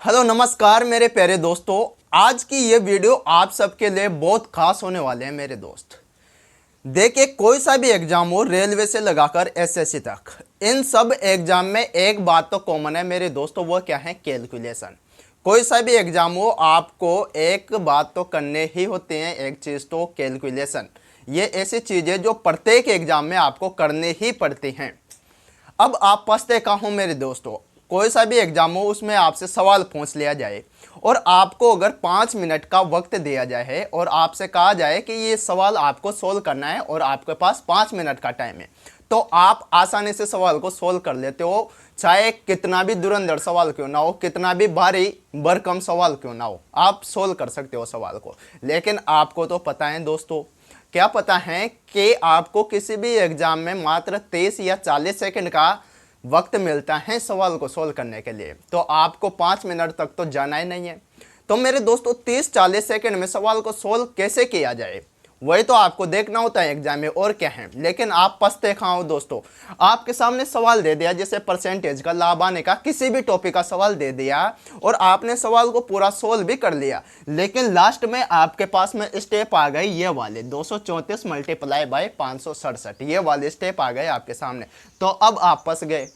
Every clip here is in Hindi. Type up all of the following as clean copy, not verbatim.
हेलो नमस्कार मेरे प्यारे दोस्तों। आज की ये वीडियो आप सबके लिए बहुत खास होने वाले हैं मेरे दोस्त। देखिए, कोई सा भी एग्जाम हो, रेलवे से लगाकर एसएससी तक, इन सब एग्जाम में एक बात तो कॉमन है मेरे दोस्तों, वो क्या है? कैलकुलेशन। कोई सा भी एग्जाम हो, आपको एक बात तो करने ही होते हैं, एक चीज़ तो कैलकुलेशन। ये ऐसी चीज़ है जो प्रत्येक एग्जाम में आपको करनी ही पड़ती हैं। अब आप पढ़ते का हो मेरे दोस्तों, कोई सा भी एग्जाम हो उसमें आपसे सवाल पूछ लिया जाए और आपको अगर 5 मिनट का वक्त दिया जाए और आपसे कहा जाए कि ये सवाल आपको सोल्व करना है और आपके पास 5 मिनट का टाइम है, तो आप आसानी से सवाल को सोल्व कर लेते हो। चाहे कितना भी धुरंधर सवाल क्यों ना हो, कितना भी भारी भरकम सवाल क्यों ना हो, आप सोल्व कर सकते हो सवाल को। लेकिन आपको तो पता है दोस्तों, क्या पता है कि आपको किसी भी एग्जाम में मात्र 30 या 40 सेकंड का वक्त मिलता है सवाल को सोल्व करने के लिए, तो आपको 5 मिनट तक तो जाना ही नहीं है। तो मेरे दोस्तों, 30-40 सेकंड में सवाल को सोल्व कैसे किया जाए, वही तो आपको देखना होता है एग्जाम में, और क्या है। लेकिन आप पछते खाओ दोस्तों, आपके सामने सवाल दे दिया, जैसे परसेंटेज का, लाभ आने का, किसी भी टॉपिक का सवाल दे दिया और आपने सवाल को पूरा सोल्व भी कर लिया, लेकिन लास्ट में आपके पास में स्टेप आ गई ये वाले 234 मल्टीप्लाई बाय 567, ये वाले स्टेप आ गए आपके सामने। तो अब आप फंस गए।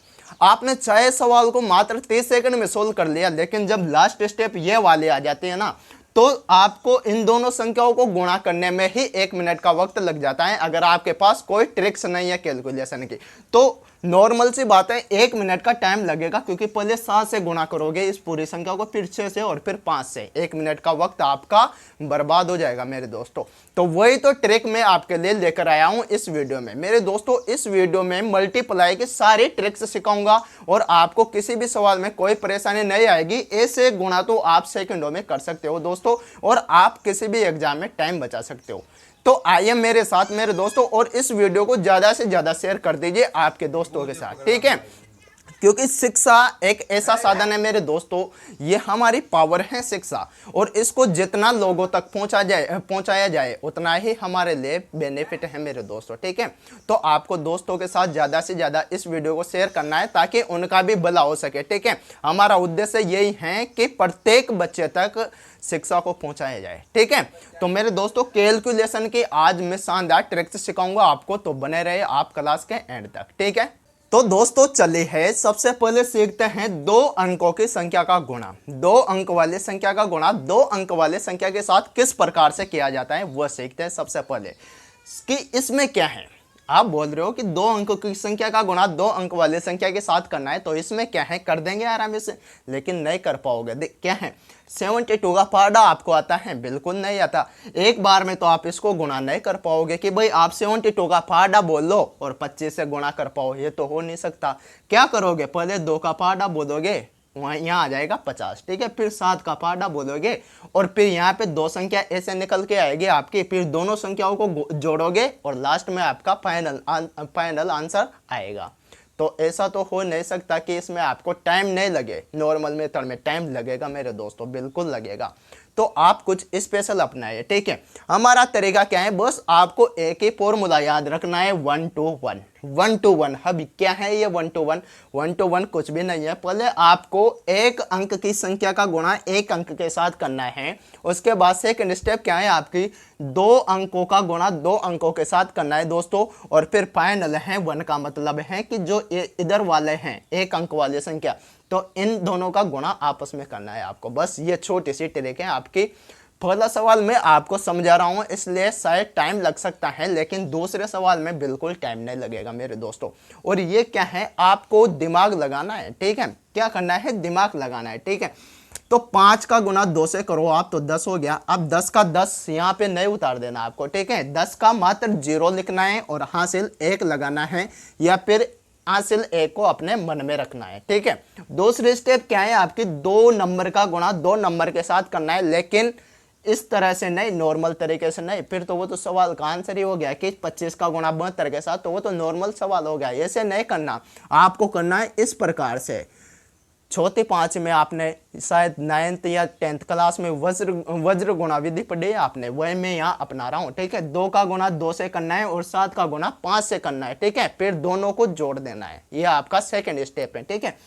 आपने चाहे सवाल को मात्र 30 सेकंड में सोल्व कर लिया, लेकिन जब लास्ट स्टेप ये वाले आ जाते हैं ना, तो आपको इन दोनों संख्याओं को गुणा करने में ही 1 मिनट का वक्त लग जाता है। अगर आपके पास कोई ट्रिक्स नहीं है कैलकुलेशन की, तो नॉर्मल सी बात है, 1 मिनट का टाइम लगेगा, क्योंकि पहले 7 से गुणा करोगे इस पूरी संख्या को, फिर 6 से और फिर 5 से। 1 मिनट का वक्त आपका बर्बाद हो जाएगा मेरे दोस्तों। तो वही तो ट्रिक मैं आपके लिए लेकर आया हूं इस वीडियो में मेरे दोस्तों। इस वीडियो में मल्टीप्लाई की सारी ट्रिक्स सिखाऊंगा और आपको किसी भी सवाल में कोई परेशानी नहीं आएगी। ऐसे गुणा तो आप सेकंडों में कर सकते हो दोस्तों, और आप किसी भी एग्जाम में टाइम बचा सकते हो। तो आइए मेरे साथ मेरे दोस्तों, और इस वीडियो को ज़्यादा से ज़्यादा शेयर कर दीजिए आपके दोस्तों के साथ, ठीक है? क्योंकि शिक्षा एक ऐसा साधन है मेरे दोस्तों, ये हमारी पावर है शिक्षा, और इसको जितना लोगों तक पहुंचाया जाए उतना ही हमारे लिए बेनिफिट है मेरे दोस्तों, ठीक है? तो आपको दोस्तों के साथ ज़्यादा से ज़्यादा इस वीडियो को शेयर करना है, ताकि उनका भी भला हो सके, ठीक है? हमारा उद्देश्य यही है कि प्रत्येक बच्चे तक शिक्षा को पहुंचाया जाए, ठीक है? तो मेरे दोस्तों, कैलकुलेशन की आज मैं शानदार ट्रिक्स सिखाऊंगा आपको, तो बने रहे आप क्लास के एंड तक, ठीक है? तो दोस्तों चलिए है, सबसे पहले सीखते हैं 2 अंकों की संख्या का गुणा। 2 अंक वाली संख्या का गुणा 2 अंक वाले संख्या के साथ किस प्रकार से किया जाता है वह सीखते हैं सबसे पहले। कि इसमें क्या है, आप बोल रहे हो कि 2 अंकों की संख्या का गुणा 2 अंक वाले संख्या के साथ करना है, तो इसमें क्या है, कर देंगे आराम से, लेकिन नहीं कर पाओगे। क्या है, 72 का पहाड़ा आपको आता है? बिल्कुल नहीं आता। एक बार में तो आप इसको गुणा नहीं कर पाओगे कि भाई आप 72 का पहाड़ा बोल लो और 25 से गुणा कर पाओ, ये तो हो नहीं सकता। क्या करोगे, पहले 2 का पहाड़ा बोलोगे, वहाँ यहाँ आ जाएगा 50, ठीक है? फिर 7 का पहाड़ा बोलोगे और फिर यहाँ पे 2 संख्या ऐसे निकल के आएगी आपकी, फिर दोनों संख्याओं को जोड़ोगे और लास्ट में आपका फाइनल आंसर आएगा। तो ऐसा तो हो नहीं सकता कि इसमें आपको टाइम नहीं लगे। नॉर्मल मेथड में टाइम लगेगा मेरे दोस्तों, बिल्कुल लगेगा। तो आप कुछ स्पेशल अपनाइए, ठीक है? हमारा तरीका क्या है, बस आपको एक ही फॉर्मूला याद रखना है, 1 to 1। 1 to 1, अभी क्या है ये 1 to 1? 1 to 1 कुछ भी नहीं है। पहले आपको 1 अंक की संख्या का गुणा 1 अंक के साथ करना है। उसके बाद सेकंड स्टेप क्या है आपकी, 2 अंकों का गुणा 2 अंकों के साथ करना है दोस्तों। और फिर फाइनल है 1 का मतलब है कि जो इधर वाले हैं 1 अंक वाले संख्या, तो इन दोनों का गुणा आपस में करना है आपको। बस ये छोटी सी ट्रिक है आपकी। पहला सवाल मैं आपको समझा रहा हूं, इसलिए शायद टाइम लग सकता है, लेकिन दूसरे सवाल में बिल्कुल टाइम नहीं लगेगा मेरे दोस्तों। और ये क्या है, आपको दिमाग लगाना है, ठीक है? क्या करना है, दिमाग लगाना है, ठीक है? तो 5 का गुणा 2 से करो आप, तो 10 हो गया। अब 10 का 10 यहाँ पे नहीं उतार देना आपको, ठीक है? 10 का मात्र 0 लिखना है और हासिल 1 लगाना है, या फिर हासिल 1 को अपने मन में रखना है, ठीक है? दूसरी स्टेप क्या है आपकी, 2 नंबर का गुणा 2 नंबर के साथ करना है, लेकिन इस तरह से नहीं, नॉर्मल तरीके से नहीं। फिर तो वो तो सवाल का आंसर ही हो गया कि 25 का गुणा 72 के साथ, तो वो तो नॉर्मल सवाल हो गया। ऐसे नहीं करना, आपको करना है इस प्रकार से। चौथी 5 में आपने शायद 9th या 10th क्लास में वज्र गुणा विधि पढ़ी है आपने, वही मैं यहाँ अपना रहा हूँ, ठीक है? 2 का गुणा 2 से करना है और 7 का गुणा 5 से करना है, ठीक है? फिर दोनों को जोड़ देना है, यह आपका सेकंड स्टेप है, ठीक है?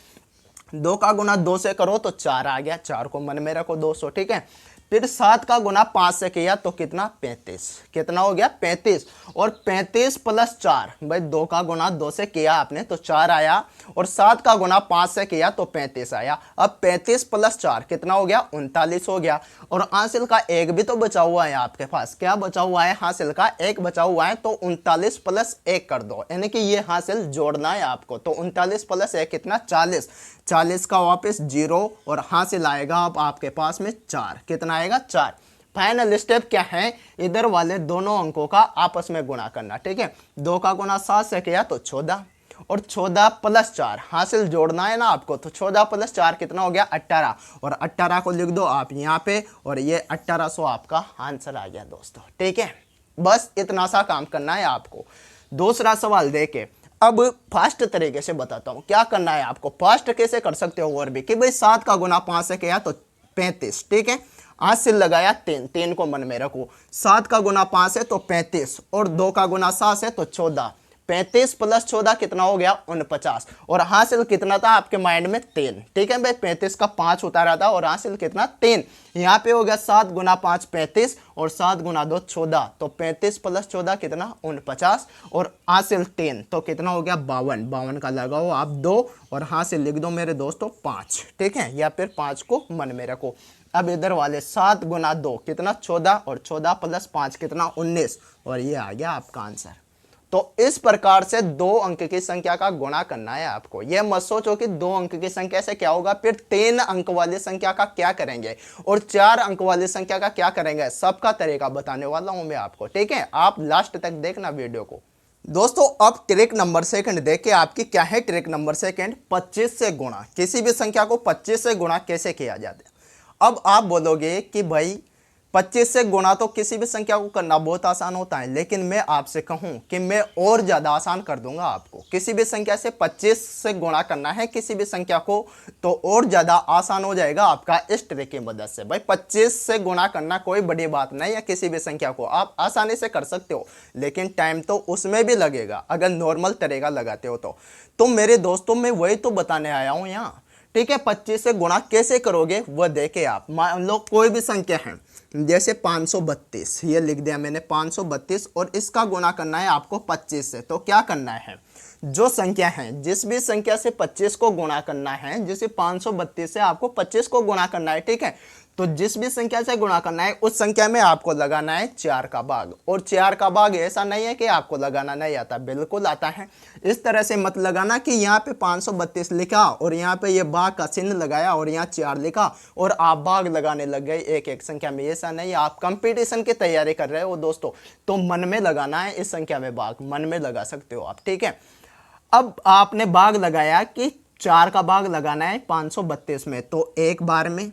2 का गुना 2 से करो तो 4 आ गया, 4 को मन में रखो 200, ठीक है। फिर 7 का गुना 5 से किया तो कितना, 35, कितना हो गया 35। और 35 प्लस 4, भाई 2 का गुना 2 से किया आपने तो 4 आया, और 7 का गुना 5 से किया तो 35 आया। अब 35 प्लस 4 कितना हो गया, 39 हो गया। और हासिल का एक भी तो बचा हुआ है आपके पास, क्या बचा हुआ है, हासिल का एक बचा हुआ है, तो 39 प्लस 1 कर दो, यानी कि ये हासिल जोड़ना है आपको। तो 39 प्लस 1 कितना, 40, 40 का वापस 0 और हासिल आएगा अब आपके पास में 4, कितना आएगा 4। फाइनल स्टेप क्या है, इधर वाले दोनों अंकों का आपस में गुणा करना, ठीक है। 2 का गुना 7 से किया तो 14, और 14 प्लस 4 हासिल जोड़ना है ना आपको, तो 14 प्लस 4 कितना हो गया 18, और 18 को लिख दो आप यहाँ पे, और ये 1800 आपका आंसर आ गया दोस्तों, ठीक है। बस इतना सा काम करना है आपको। दूसरा सवाल देके अब फास्ट तरीके से बताता हूँ क्या करना है आपको। फास्ट कैसे कर सकते हो और भी, कि भाई 7 का गुना 5 से किया तो 35, ठीक है। हासिल लगाया 3, 3 को मन में रखो। 7 का गुना 5 है तो 35, और 2 का गुना 7 है तो 14, 35 प्लस 14 कितना हो गया 49, और हासिल कितना था आपके माइंड में 3, ठीक है भाई। 35 का 5 उतारा था और हासिल कितना 3, यहाँ पे हो गया 7 गुना 5 35, और 7 गुना 2 14, तो 35 प्लस 14 कितना 49, और हासिल 3 तो कितना हो गया 52, 52 का लगाओ आप 2, और हासिल लिख दो मेरे दोस्तों 5, ठीक है, या फिर 5 को मन में रखो। अब इधर वाले 7 गुना 2 कितना 14, और 14 प्लस 5 कितना 19, और ये आ गया आपका आंसर। तो इस प्रकार से 2 अंक की संख्या का गुणा करना है आपको। यह मत सोचो कि 2 अंक की संख्या से क्या होगा, फिर 3 अंक वाली संख्या का क्या करेंगे और 4 अंक वाली संख्या का क्या करेंगे, सबका तरीका बताने वाला हूं मैं आपको, ठीक है। आप लास्ट तक देखना वीडियो को। दोस्तों अब ट्रिक नंबर सेकंड देखिए आपकी क्या है। ट्रिक नंबर सेकंड, 25 से गुणा, किसी भी संख्या को 25 से गुणा कैसे किया जाता है। अब आप बोलोगे कि भाई 25 से गुणा तो किसी भी संख्या को करना बहुत आसान होता है, लेकिन मैं आपसे कहूं कि मैं और ज़्यादा आसान कर दूंगा आपको। किसी भी संख्या से 25 से गुणा करना है किसी भी संख्या को, तो और ज़्यादा आसान हो जाएगा आपका इस ट्रिक की मदद से। भाई 25 से गुणा करना कोई बड़ी बात नहीं है, किसी भी संख्या को आप आसानी से कर सकते हो, लेकिन टाइम तो उसमें भी लगेगा अगर नॉर्मल तरीका लगाते हो तो मेरे दोस्तों मैं वही तो बताने आया हूँ यहाँ, ठीक है। 25 से गुणा कैसे करोगे वह देखे आप। मान लो कोई भी संख्या है, जैसे 532, ये लिख दिया मैंने 532, और इसका गुणा करना है आपको 25 से। तो क्या करना है, जो संख्या है जिस भी संख्या से 25 को गुणा करना है, जैसे 532 से आपको 25 को गुणा करना है, ठीक है। तो जिस भी संख्या से गुणा करना है उस संख्या में आपको लगाना है 4 का भाग। और 4 का भाग ऐसा नहीं है कि आपको लगाना नहीं आता, बिल्कुल आता है। इस तरह से मत लगाना कि यहाँ पे 532 लिखा और यहाँ पे ये भाग का चिन्ह लगाया और यहाँ 4 लिखा और आप भाग लगाने लग गए एक एक संख्या में, ऐसा नहीं। आप कंपटीशन की तैयारी कर रहे हो दोस्तों, तो मन में लगाना है, इस संख्या में भाग मन में लगा सकते हो आप, ठीक है। अब आपने भाग लगाया कि 4 का भाग लगाना है 532 में, तो एक बार में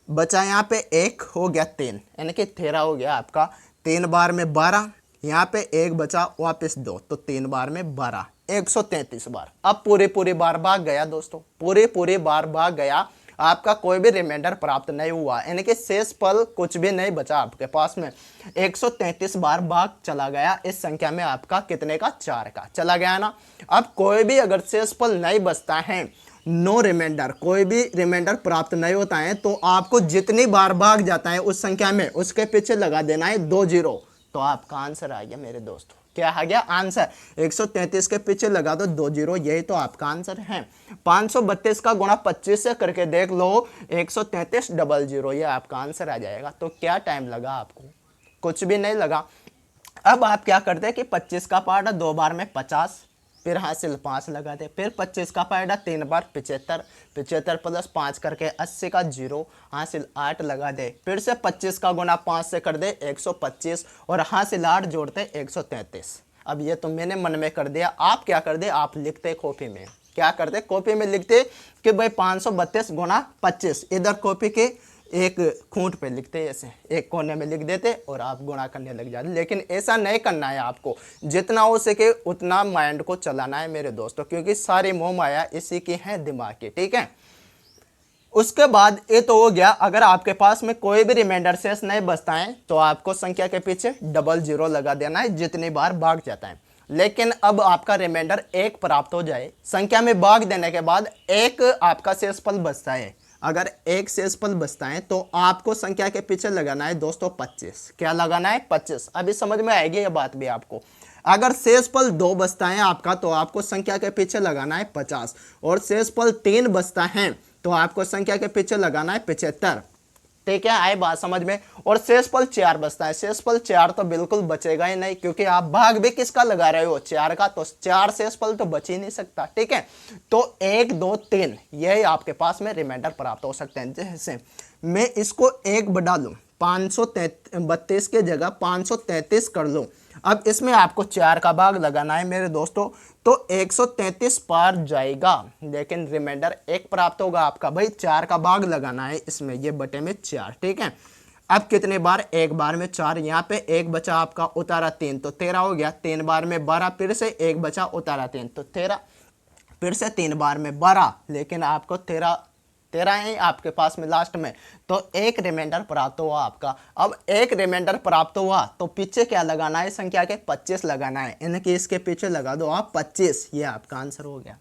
बचा यहाँ पे 1 हो गया 3, यानी कि 13 हो गया आपका। 3 बार में 12, यहाँ पे 1 बचा वापस 2, तो 3 बार में 12, 133 बार। अब पूरे बार भाग गया दोस्तों, पूरे बार भाग गया, आपका कोई भी रिमाइंडर प्राप्त नहीं हुआ, यानी कि शेष फल कुछ भी नहीं बचा आपके पास में। 133 बार भाग चला गया इस संख्या में, आपका कितने का, 4 का चला गया ना। अब कोई भी अगर शेष फल नहीं बचता है, नो रिमाइंडर, कोई भी रिमाइंडर प्राप्त नहीं होता है, तो आपको जितनी बार भाग जाता है उस संख्या में उसके पीछे लगा देना है 2 0, तो आपका आंसर आ गया मेरे दोस्तों। क्या आ गया आंसर, 133 के पीछे लगा दो 2 0, यही तो आपका आंसर है। 532 का गुणा 25 से करके देख लो, 133 00, ये आपका आंसर आ जाएगा। तो क्या टाइम लगा आपको, कुछ भी नहीं लगा। अब आप क्या करते हैं कि 25 का पार्ट 2 बार में 50, फिर हासिल 5 लगा दे, फिर 25 का पायदा 3 बार 75, 75 प्लस 5 करके 80 का 0, हासिल 8 लगा दे, फिर से 25 का गुना 5 से कर दे 125, और हासिल 8 जोड़ते 133। अब ये तो मैंने मन में कर दिया, आप क्या कर दे, आप लिखते कॉपी में, क्या करते कॉपी में लिखते कि भाई 532 गुना 25, इधर कॉपी के एक खूंट पे लिखते, ऐसे एक कोने में लिख देते और आप गुणा करने लग जाते। लेकिन ऐसा नहीं करना है आपको, जितना हो सके उतना माइंड को चलाना है मेरे दोस्तों, क्योंकि सारी मोह माया इसी की है, दिमाग की, ठीक है। उसके बाद ये तो हो गया, अगर आपके पास में कोई भी रिमाइंडर शेष नहीं बचता है तो आपको संख्या के पीछे 00 लगा देना है जितनी बार भाग जाता है। लेकिन अब आपका रिमाइंडर 1 प्राप्त हो जाए, संख्या में भाग देने के बाद 1 आपका शेषफल बचता है। अगर 1 शेषफल बचता है तो आपको संख्या के पीछे लगाना है दोस्तों 25। क्या लगाना है? 25। अभी समझ में आएगी ये बात भी आपको। अगर शेषफल 2 बचता है आपका तो आपको संख्या के पीछे लगाना है 50, और शेषफल 3 बचता है तो आपको संख्या के पीछे लगाना है 75। ठीक है, आए बात समझ में। और शेषफल 4 बचता है, शेषफल 4 तो बिल्कुल बचेगा ही नहीं, क्योंकि आप भाग भी किसका लगा रहे हो? 4 का, तो 4 शेषफल तो बच ही नहीं सकता। ठीक है, तो 1 2 3 यही आपके पास में रिमाइंडर प्राप्त हो सकते हैं। जैसे मैं इसको 1 बढ़ा लूं, 532 के जगह 533 कर लूं। अब इसमें आपको 4 का भाग लगाना है मेरे दोस्तों, तो 133 पार जाएगा, लेकिन रिमाइंडर 1 प्राप्त होगा आपका। भाई 4 का भाग लगाना है इसमें, ये बटे में 4। ठीक है, अब कितने बार? 1 बार में 4, यहाँ पे 1 बचा आपका, उतारा 3 तो 13 हो गया। 3 बार में 12, फिर से 1 बचा, उतारा 3 तो 13, फिर से 3 बार में 12, लेकिन आपको 13 है आपके पास में लास्ट में, तो 1 रिमाइंडर प्राप्त हुआ आपका। अब 1 रिमाइंडर प्राप्त हुआ तो पीछे क्या लगाना है? संख्या के 25 लगाना है, इनके इसके पीछे लगा दो आप 25, ये आपका आंसर हो गया।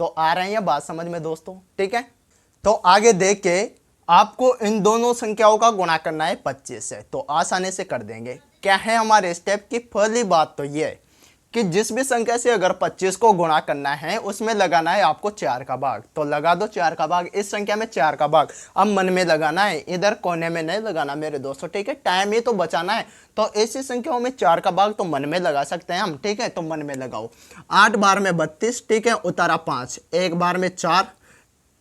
तो आ रहे हैं बात समझ में दोस्तों? ठीक है, तो आगे देख के आपको इन दोनों संख्याओं का गुणा करना है 25 से, तो आसानी से कर देंगे। क्या है हमारे स्टेप की? पहली बात तो ये है कि जिस भी संख्या से अगर 25 को गुणा करना है उसमें लगाना है आपको 4 का भाग, तो लगा दो 4 का भाग। इस संख्या में 4 का भाग अब मन में लगाना है, इधर कोने में नहीं लगाना मेरे दोस्तों। ठीक है, टाइम ही तो बचाना है, तो ऐसी संख्याओं में 4 का भाग तो मन में लगा सकते हैं हम। ठीक है, तो मन में लगाओ। 8 बार में 32, ठीक है, उतारा 5, 1 बार में 4,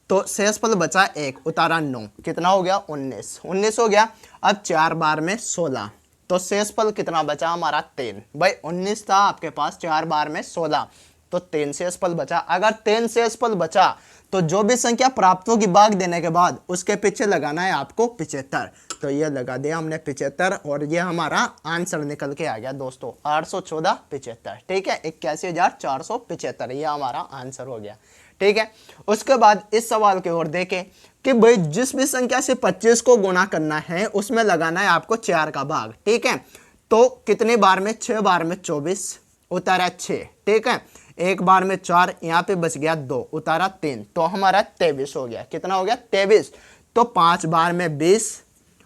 तो शेषफल बचा 1, उतारा 9, कितना हो गया? 19 हो गया। अब 4 बार में 16, तो शेषफल कितना बचा हमारा? 3। भाई 19 था आपके पास, 4 बार में 16, तो 3 शेषफल बचा। अगर 3 शेषफल बचा तो जो भी संख्या प्राप्त होगी भाग देने के बाद उसके पीछे लगाना है आपको 75, तो ये लगा दिया हमने 75, और ये हमारा आंसर निकल के आ गया दोस्तों 814 75। ठीक है, 81,475 ये हमारा आंसर हो गया। ठीक है, उसके बाद इस सवाल की ओर देखें कि भाई जिस भी संख्या से 25 को गुणा करना है उसमें लगाना है आपको 4 का भाग। ठीक है, तो कितने बार में? 6 बार में 24, उतारा 6। ठीक है, 1 बार में 4, यहाँ पे बच गया 2, उतारा 3, तो हमारा 23 हो गया। कितना हो गया? 23। तो 5 बार में 20,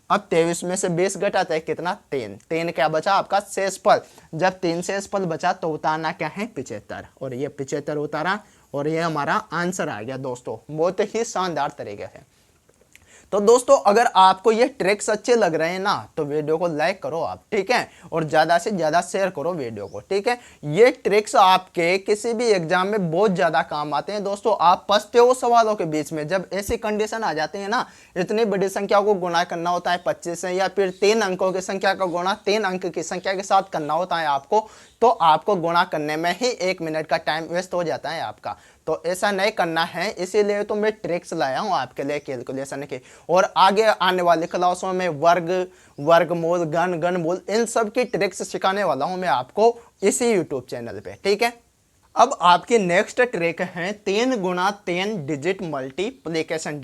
अब 23 में से 20 घटाते हैं कितना? 3 क्या बचा आपका? शेषफल। जब 3 शेषफल बचा तो उतारना क्या है? 75, और ये 75 उतारा, और ये हमारा आंसर आ गया दोस्तों, बहुत ही शानदार तरीके से। तो दोस्तों अगर आपको ये ट्रिक्स अच्छे लग रहे हैं ना तो वीडियो को लाइक करो आप। ठीक है, और ज़्यादा से ज़्यादा शेयर करो वीडियो को। ठीक है, ये ट्रिक्स आपके किसी भी एग्जाम में बहुत ज़्यादा काम आते हैं दोस्तों। आप फंसते हो सवालों के बीच में, जब ऐसी कंडीशन आ जाती है ना, इतनी बड़ी संख्या को गुणा करना होता है 25 से, या फिर 3 अंकों की संख्या का गुणा 3 अंक की संख्या के साथ करना होता है आपको, तो आपको गुणा करने में ही 1 मिनट का टाइम वेस्ट हो जाता है आपका। तो ऐसा नहीं करना है, इसीलिए तो मैं ट्रिक्स लाया हूँ आपके लिए कैलकुलेशन की। और आगे आने वाली क्लासों में वर्ग, वर्गमूल, घनमूल, इन सब की ट्रिक्स सिखाने वाला हूँ मैं आपको इसी यूट्यूब चैनल पे। ठीक है, अब आपकी नेक्स्ट ट्रिक है 3 गुणा 3 डिजिट मल्टीप्लीकेशन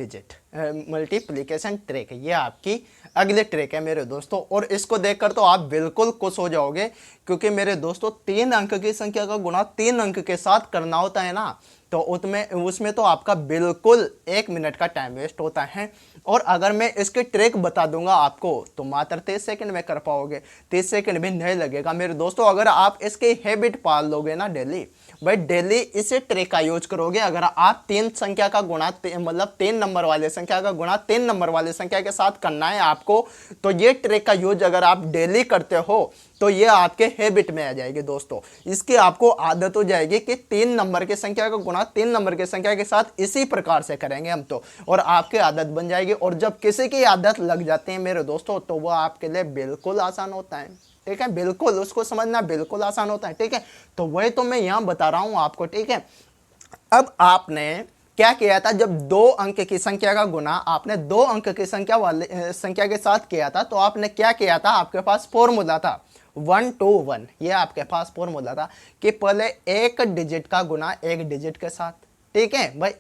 ट्रिक। ये आपकी अगली ट्रिक है मेरे दोस्तों, और इसको देखकर तो आप बिल्कुल खुश हो जाओगे, क्योंकि मेरे दोस्तों 3 अंक की संख्या का गुणा 3 अंक के साथ करना होता है ना, तो उसमें तो आपका बिल्कुल 1 मिनट का टाइम वेस्ट होता है। और अगर मैं इसकी ट्रिक बता दूंगा आपको तो मात्र 30 सेकंड में कर पाओगे, 30 सेकंड भी नहीं लगेगा मेरे दोस्तों। अगर आप इसकी हैबिट पाल लोगे ना डेली, भाई डेली इसे ट्रिक का यूज करोगे, अगर आप 3 संख्या का गुणा मतलब 3 नंबर वाले संख्या का गुणा 3 नंबर वाले संख्या के साथ करना है आपको, तो ये ट्रिक का यूज अगर आप डेली करते हो तो ये आपके हैबिट में आ जाएगी दोस्तों। इसकी आपको आदत हो जाएगी कि 3 नंबर की संख्या का गुणा 3 नंबर की संख्या के साथ इसी प्रकार से करेंगे हम तो, और आपकी आदत बन जाएगी। और जब किसी की आदत लग जाती है मेरे दोस्तों तो वो आपके लिए बिल्कुल आसान होता है। ठीक है, बिल्कुल उसको समझना बिल्कुल आसान होता है। ठीक है, तो वही तो मैं यहाँ बता रहा हूँ आपको। ठीक है, अब आपने क्या किया था, जब 2 अंक की संख्या का गुणा आपने 2 अंक की संख्या के साथ किया था, तो आपने क्या किया था, आपके पास फॉर्मूला था 1 to 1। ये आपके पास फॉर्मूला था कि पहले 1 डिजिट का गुणा 1 डिजिट के साथ। ठीक है भाई,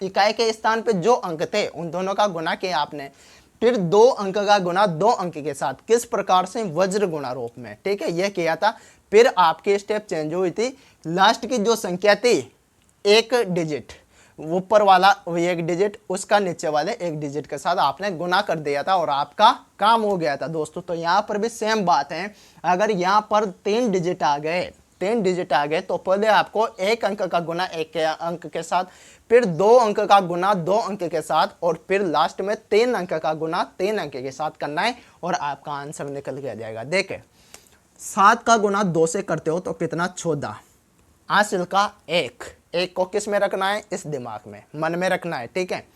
इकाई के स्थान पे जो अंक थे उन दोनों का गुणा किया आपने, फिर 2 अंक का गुणा 2 अंक के साथ, किस प्रकार से? वज्र गुणा रूप में। ठीक है, यह किया था। फिर आपकी स्टेप चेंज हुई थी, लास्ट की जो संख्या थी एक डिजिट, ऊपर वाला वो एक डिजिट उसका नीचे वाले एक डिजिट के साथ आपने गुना कर दिया था और आपका काम हो गया था दोस्तों। तो यहाँ पर भी सेम बात है, अगर यहाँ पर 3 डिजिट आ गए, 3 डिजिट आ गए तो पहले आपको एक अंक का गुना एक अंक के साथ, फिर 2 अंक का गुना 2 अंक के साथ, और फिर लास्ट में 3 अंक का गुना 3 अंक के साथ करना है और आपका आंसर निकल के आ जाएगा। देखे 7 का गुना 2 से करते हो तो कितना 14, हासिल का 1 को किस में रखना है, इस दिमाग में मन में रखना है, ठीक है।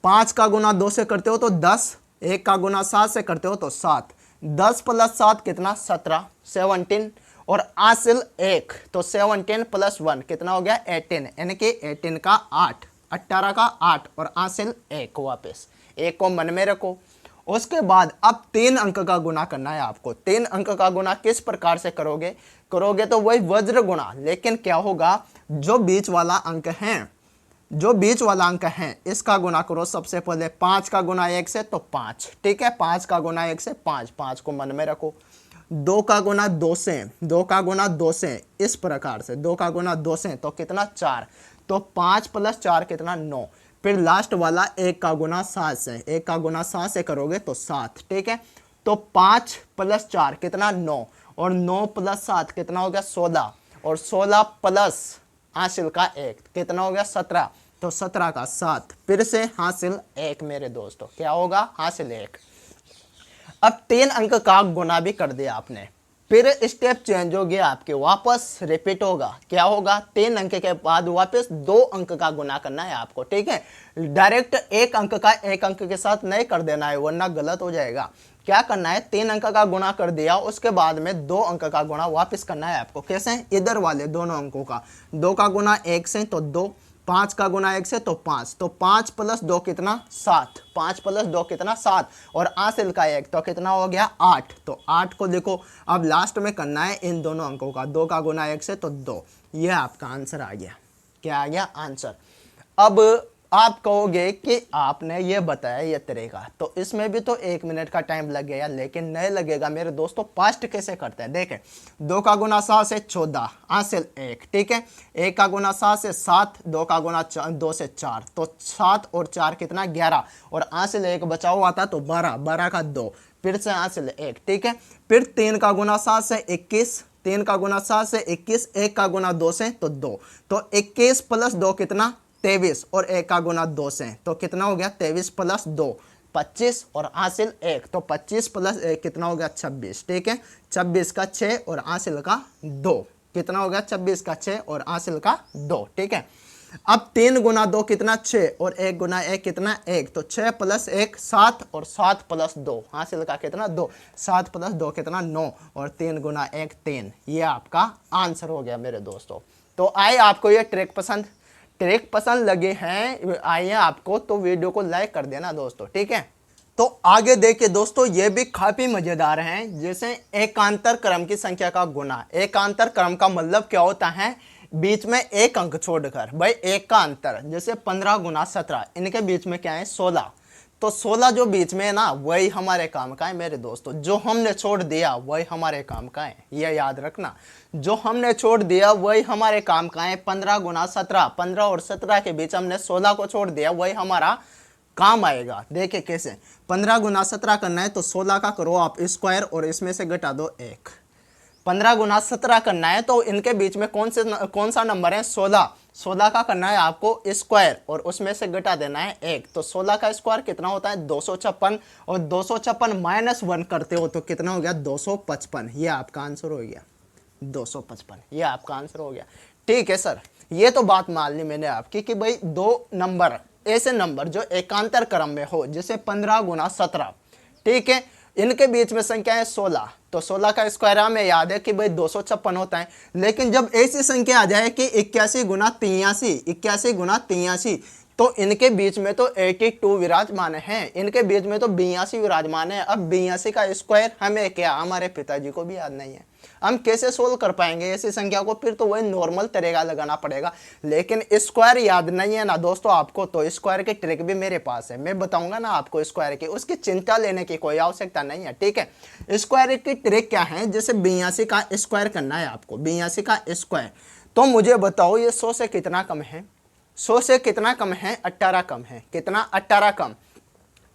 5 का गुना 2 से करते हो तो 10, 1 का गुना 7 से करते हो तो 7, 10 प्लस 7 कितना 17, 17, और हासिल 1 तो 17 प्लस 1 कितना हो गया 18, यानी कि 18 का 8, 18 का 8 और हासिल 1, वापस 1 को मन में रखो। उसके बाद अब 3 अंक का गुना करना है आपको। 3 अंक का गुना किस प्रकार से करोगे तो वही वज्र गुणा, लेकिन क्या होगा, जो बीच वाला अंक है इसका गुना करो सबसे पहले। 5 का गुना 1 से तो 5, ठीक है, 5 का गुना 1 से 5, 5 को मन में रखो। 2 का गुना 2 से इस प्रकार से, 2 का गुना 2 से तो कितना 4, तो 5 प्लस 4 कितना 9, फिर लास्ट वाला 1 का गुना 7 से, 1 का गुना 7 से करोगे तो 7, ठीक है। तो 5 प्लस 4 कितना 9, और 9 प्लस 7 कितना हो गया 16, और 16 प्लस हासिल का 1 कितना हो गया 17, तो 17 का 7, फिर से हासिल 1 मेरे दोस्तों, क्या होगा हासिल 1। अब 3 अंक का गुना भी कर दिया आपने, फिर स्टेप चेंज हो गया आपके, वापस रिपीट होगा, क्या होगा 3 अंक के बाद वापस 2 अंक का गुना करना है आपको, ठीक है। डायरेक्ट 1 अंक का 1 अंक के साथ नहीं कर देना है वरना गलत हो जाएगा। क्या करना है, 3 अंक का गुना कर दिया, उसके बाद में 2 अंक का गुना वापस करना है आपको। कैसे, इधर वाले दोनों अंकों का, 2 का गुना 1 से तो 2, 5 का गुना 1 से तो 5, तो 5 प्लस 2 कितना 7, 5 प्लस 2 कितना 7, और हासिल का 1 तो कितना हो गया 8, तो 8 को देखो अब लास्ट में करना है इन दोनों अंकों का, 2 का गुना 1 से तो 2, यह आपका आंसर आ गया। क्या आ गया आंसर। अब आप कहोगे कि आपने ये बताया ये तरीका, तो इसमें भी तो 1 मिनट का टाइम लग गया, लेकिन नहीं लगेगा मेरे दोस्तों। फास्ट कैसे करते हैं देखें, 2 का गुना 7 से 14, हासिल 1, ठीक है। 1 का गुना 7 से 7, 2 का गुना 2 से 4, तो 7 और 4 कितना 11, और हासिल 1 बचा हुआ था तो 12, 12 का 2, फिर से हासिल 1, ठीक है। फिर 3 का गुना 7 से 21, 3 का गुना 7 से 21, 1 का गुना 2 से तो 2, तो 21 प्लस 2 कितना 23, और 1 का गुना 2 से तो कितना हो गया 23 प्लस 2 25, और हासिल 1 तो 25 प्लस 1 कितना हो गया 26, ठीक है। 26 का 6 और हासिल का 2 कितना हो गया 26 का 6 और हासिल का 2, ठीक है। अब 3 गुना 2 कितना 6, और 1 गुना 1 कितना 1, तो 6 प्लस 1 7, और 7 प्लस 2 हासिल का कितना 2, 7 प्लस 2 कितना 9, और 3 गुना 1 3, ये आपका आंसर हो गया मेरे दोस्तों। तो आए आपको ये ट्रिक पसंद लगे हैं आइए आपको, तो वीडियो को लाइक कर देना दोस्तों, ठीक है। तो आगे देखिए दोस्तों, ये भी काफी मजेदार हैं, जैसे एकांतर क्रम की संख्या का गुना। एकांतर क्रम का मतलब क्या होता है, बीच में एक अंक छोड़कर, भाई एक का अंतर, जैसे 15 गुना 17, इनके बीच में क्या है 16, तो 16 जो बीच में है ना वही हमारे काम का है मेरे दोस्तों। जो हमने छोड़ दिया वही हमारे काम का है, ये याद रखना, जो हमने छोड़ दिया वही हमारे काम का है। 15 गुना 17, 15 और 17 के बीच हमने 16 को छोड़ दिया, वही हमारा काम आएगा। देखिए कैसे, 15 गुना 17 करना है तो 16 का करो आप स्क्वायर और इसमें से घटा दो 1। 15 गुना 17 करना है तो इनके बीच में कौन सा नंबर है 16, 16 का करना है आपको स्क्वायर और उसमें से घटा देना है 1। तो 16 का स्क्वायर कितना होता है 256, और 256 माइनस 1 करते हो तो कितना हो गया 255। ये आपका आंसर हो गया 255, ये आपका आंसर हो गया। ठीक है सर, ये तो बात मान ली मैंने आपकी कि भाई दो नंबर ऐसे नंबर जो एकांतर क्रम में हो, जैसे 15 गुना 17, ठीक है, इनके बीच में संख्या है 16, तो 16 का स्क्वायर हमें याद है कि भाई 256 होता है। लेकिन जब ऐसी संख्या आ जाए कि 81 गुना 83, 81 गुना 83, तो इनके बीच में तो 82 विराजमान है, इनके बीच में तो 82 विराजमान है। अब 82 का स्क्वायर हमें क्या, हमारे पिताजी को भी याद नहीं है, हम कैसे सोल्व कर पाएंगे ऐसी संख्या को? फिर तो वही नॉर्मल तरीका लगाना पड़ेगा। लेकिन स्क्वायर याद नहीं है ना दोस्तों आपको, तो स्क्वायर की ट्रिक भी मेरे पास है, मैं बताऊंगा ना आपको स्क्वायर की, उसकी चिंता लेने की कोई आवश्यकता नहीं है। ठीक है, स्क्वायर की ट्रिक क्या है? जैसे 82 का स्क्वायर करना है आपको, 82 का स्क्वायर। तो मुझे बताओ ये 100 से कितना कम है? 100 से कितना कम है? 18 कम है। कितना? 18 कम।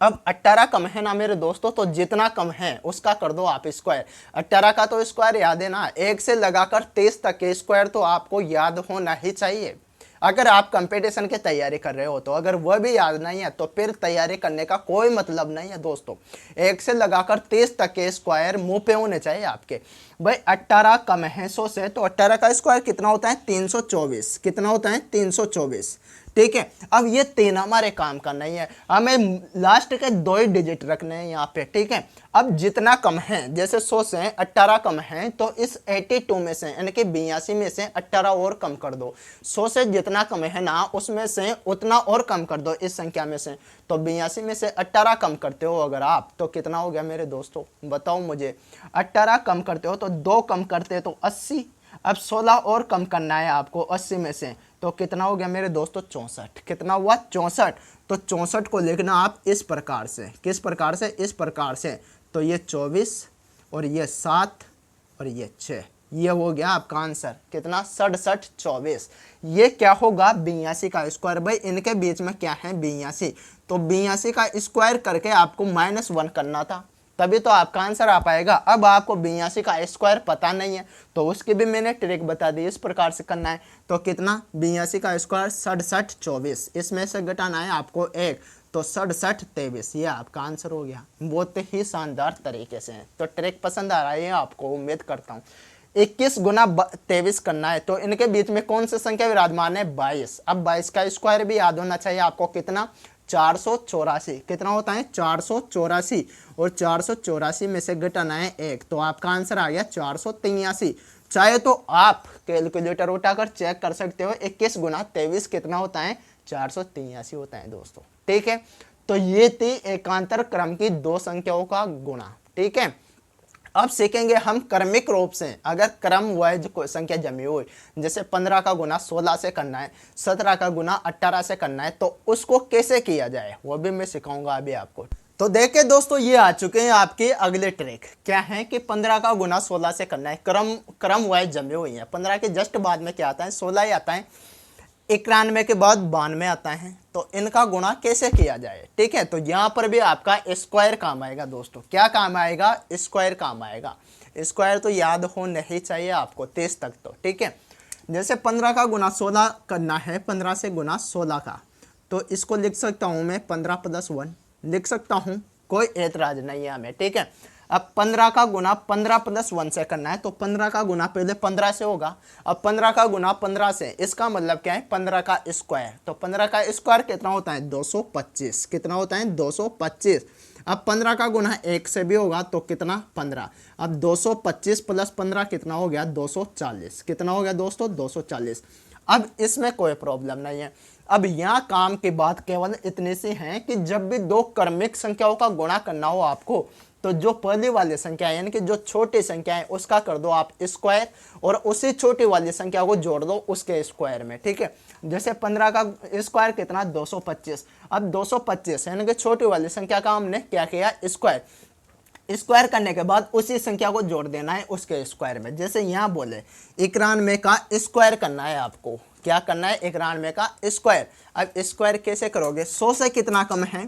अब 18 कम है ना मेरे दोस्तों, तो जितना कम है उसका कर दो आप स्क्वायर। 18 का तो स्क्वायर याद है ना, 1 से लगाकर 23 तक के स्क्वायर तो आपको याद होना ही चाहिए अगर आप कंपटीशन की तैयारी कर रहे हो तो। अगर वह भी याद नहीं है तो फिर तैयारी करने का कोई मतलब नहीं है दोस्तों। 1 से लगाकर 23 तक के स्क्वायर मुंह पे होने चाहिए आपके। भाई 18 कम है 100 से, तो 18 का स्क्वायर कितना होता है? 324। कितना होता है? 324। ठीक है, अब ये 3 हमारे काम का नहीं है, हमें लास्ट के 2 ही डिजिट रखने हैं यहाँ पे। ठीक है, अब जितना कम है, जैसे 100 से 18 कम है, तो इस 82 में से यानी कि 82 में से 18 और कम कर दो। 100 से जितना कम है ना उसमें से उतना और कम कर दो इस संख्या में से। तो 82 में से 18 कम करते हो अगर आप, तो कितना हो गया मेरे दोस्तों? बताओ मुझे। 18 कम करते हो तो 2 कम करते तो 80। अब 16 और कम करना है आपको 80 में से, तो कितना हो गया मेरे दोस्तों? 64। कितना हुआ? 64। तो 64 को लिखना आप इस प्रकार से। किस प्रकार से? इस प्रकार से। तो ये 24 और ये 7 और ये 6, ये हो गया आपका आंसर। कितना? 67 24। ये क्या होगा? 82 का स्क्वायर। भाई इनके बीच में क्या है? 82। तो 82 का स्क्वायर करके आपको -1 करना था, तभी तो आपका आंसर आ पाएगा। अब आपको 82 का स्क्वायर पता नहीं है तो उसकी भी मैंने ट्रिक बता दी, इस प्रकार से करना है। तो कितना? 82 का स्क्वायर 67 24, इसमें से घटाना है आपको 1, तो 67 23। ये आपका आंसर हो गया। बहुत ही शानदार तरीके से। तो ट्रिक पसंद आ रहा है आपको, उम्मीद करता हूँ। 21 गुना 23 करना है, तो इनके बीच में कौन सी संख्या विराजमान है? 22। अब 22 का स्क्वायर भी याद होना चाहिए आपको। कितना? 484। कितना होता है? 484। और 484 में से घटाना है 1, तो आपका आंसर आ गया 483। चाहे तो आप कैलकुलेटर उठाकर चेक कर सकते हो। 21 गुना 23 कितना होता है? 483 होता है दोस्तों। ठीक है, तो ये थी एकांतर क्रम की 2 संख्याओं का गुणा। ठीक है, अब सीखेंगे हम क्रमिक रूप से, अगर क्रम वाइज कोई संख्या जमी हुई, जैसे 15 का गुना 16 से करना है, 17 का गुना 18 से करना है, तो उसको कैसे किया जाए वो भी मैं सिखाऊंगा अभी आपको। तो देखिए दोस्तों, ये आ चुके हैं आपके अगले ट्रिक। क्या है कि 15 का गुना 16 से करना है, क्रम वाइज जमी हुई है। 15 के जस्ट बाद में क्या आता है? 16 ही आता है। 91 के बाद 92 आता है। तो इनका गुणा कैसे किया जाए? ठीक है, तो यहाँ पर भी आपका स्क्वायर काम आएगा दोस्तों। क्या काम आएगा? स्क्वायर काम आएगा। स्क्वायर तो याद होना ही चाहिए आपको 23 तक तो। ठीक है, जैसे 15 का गुना 16 करना है, 15 से गुना 16 का, तो इसको लिख सकता हूँ मैं 15 + 1 लिख सकता हूँ, कोई एतराज नहीं है हमें। ठीक है, अब 15 का गुना 15 + 1 से करना है, तो 15 का गुना पहले 15 से होगा। अब 15 का गुना 15 से, इसका मतलब क्या है? 15 का स्क्वायर। तो 15 का स्क्वायर कितना होता है? 225। कितना होता है? 225। अब 15 का गुना 1 से भी होगा तो कितना? 15। अब 225 + 15 कितना हो गया? 240। कितना हो गया दोस्तों? 240। अब इसमें कोई प्रॉब्लम नहीं है। अब यहाँ काम की बात केवल इतनी सी है कि जब भी 2 क्रमिक संख्याओं का गुणा करना हो आपको, तो जो पहली वाली संख्या है यानी कि जो छोटी संख्या है उसका कर दो आप स्क्वायर, और उसी छोटी वाली संख्या को जोड़ दो उसके स्क्वायर में। ठीक है, जैसे 15 का स्क्वायर कितना? 225। अब 225 यानी कि छोटी वाली संख्या का हमने क्या किया? स्क्वायर। स्क्वायर करने के बाद उसी संख्या को जोड़ देना है उसके स्क्वायर में। जैसे यहाँ बोले 91 का स्क्वायर करना है आपको। क्या करना है? 91 का स्क्वायर। अब स्क्वायर कैसे करोगे? 100 से कितना कम है?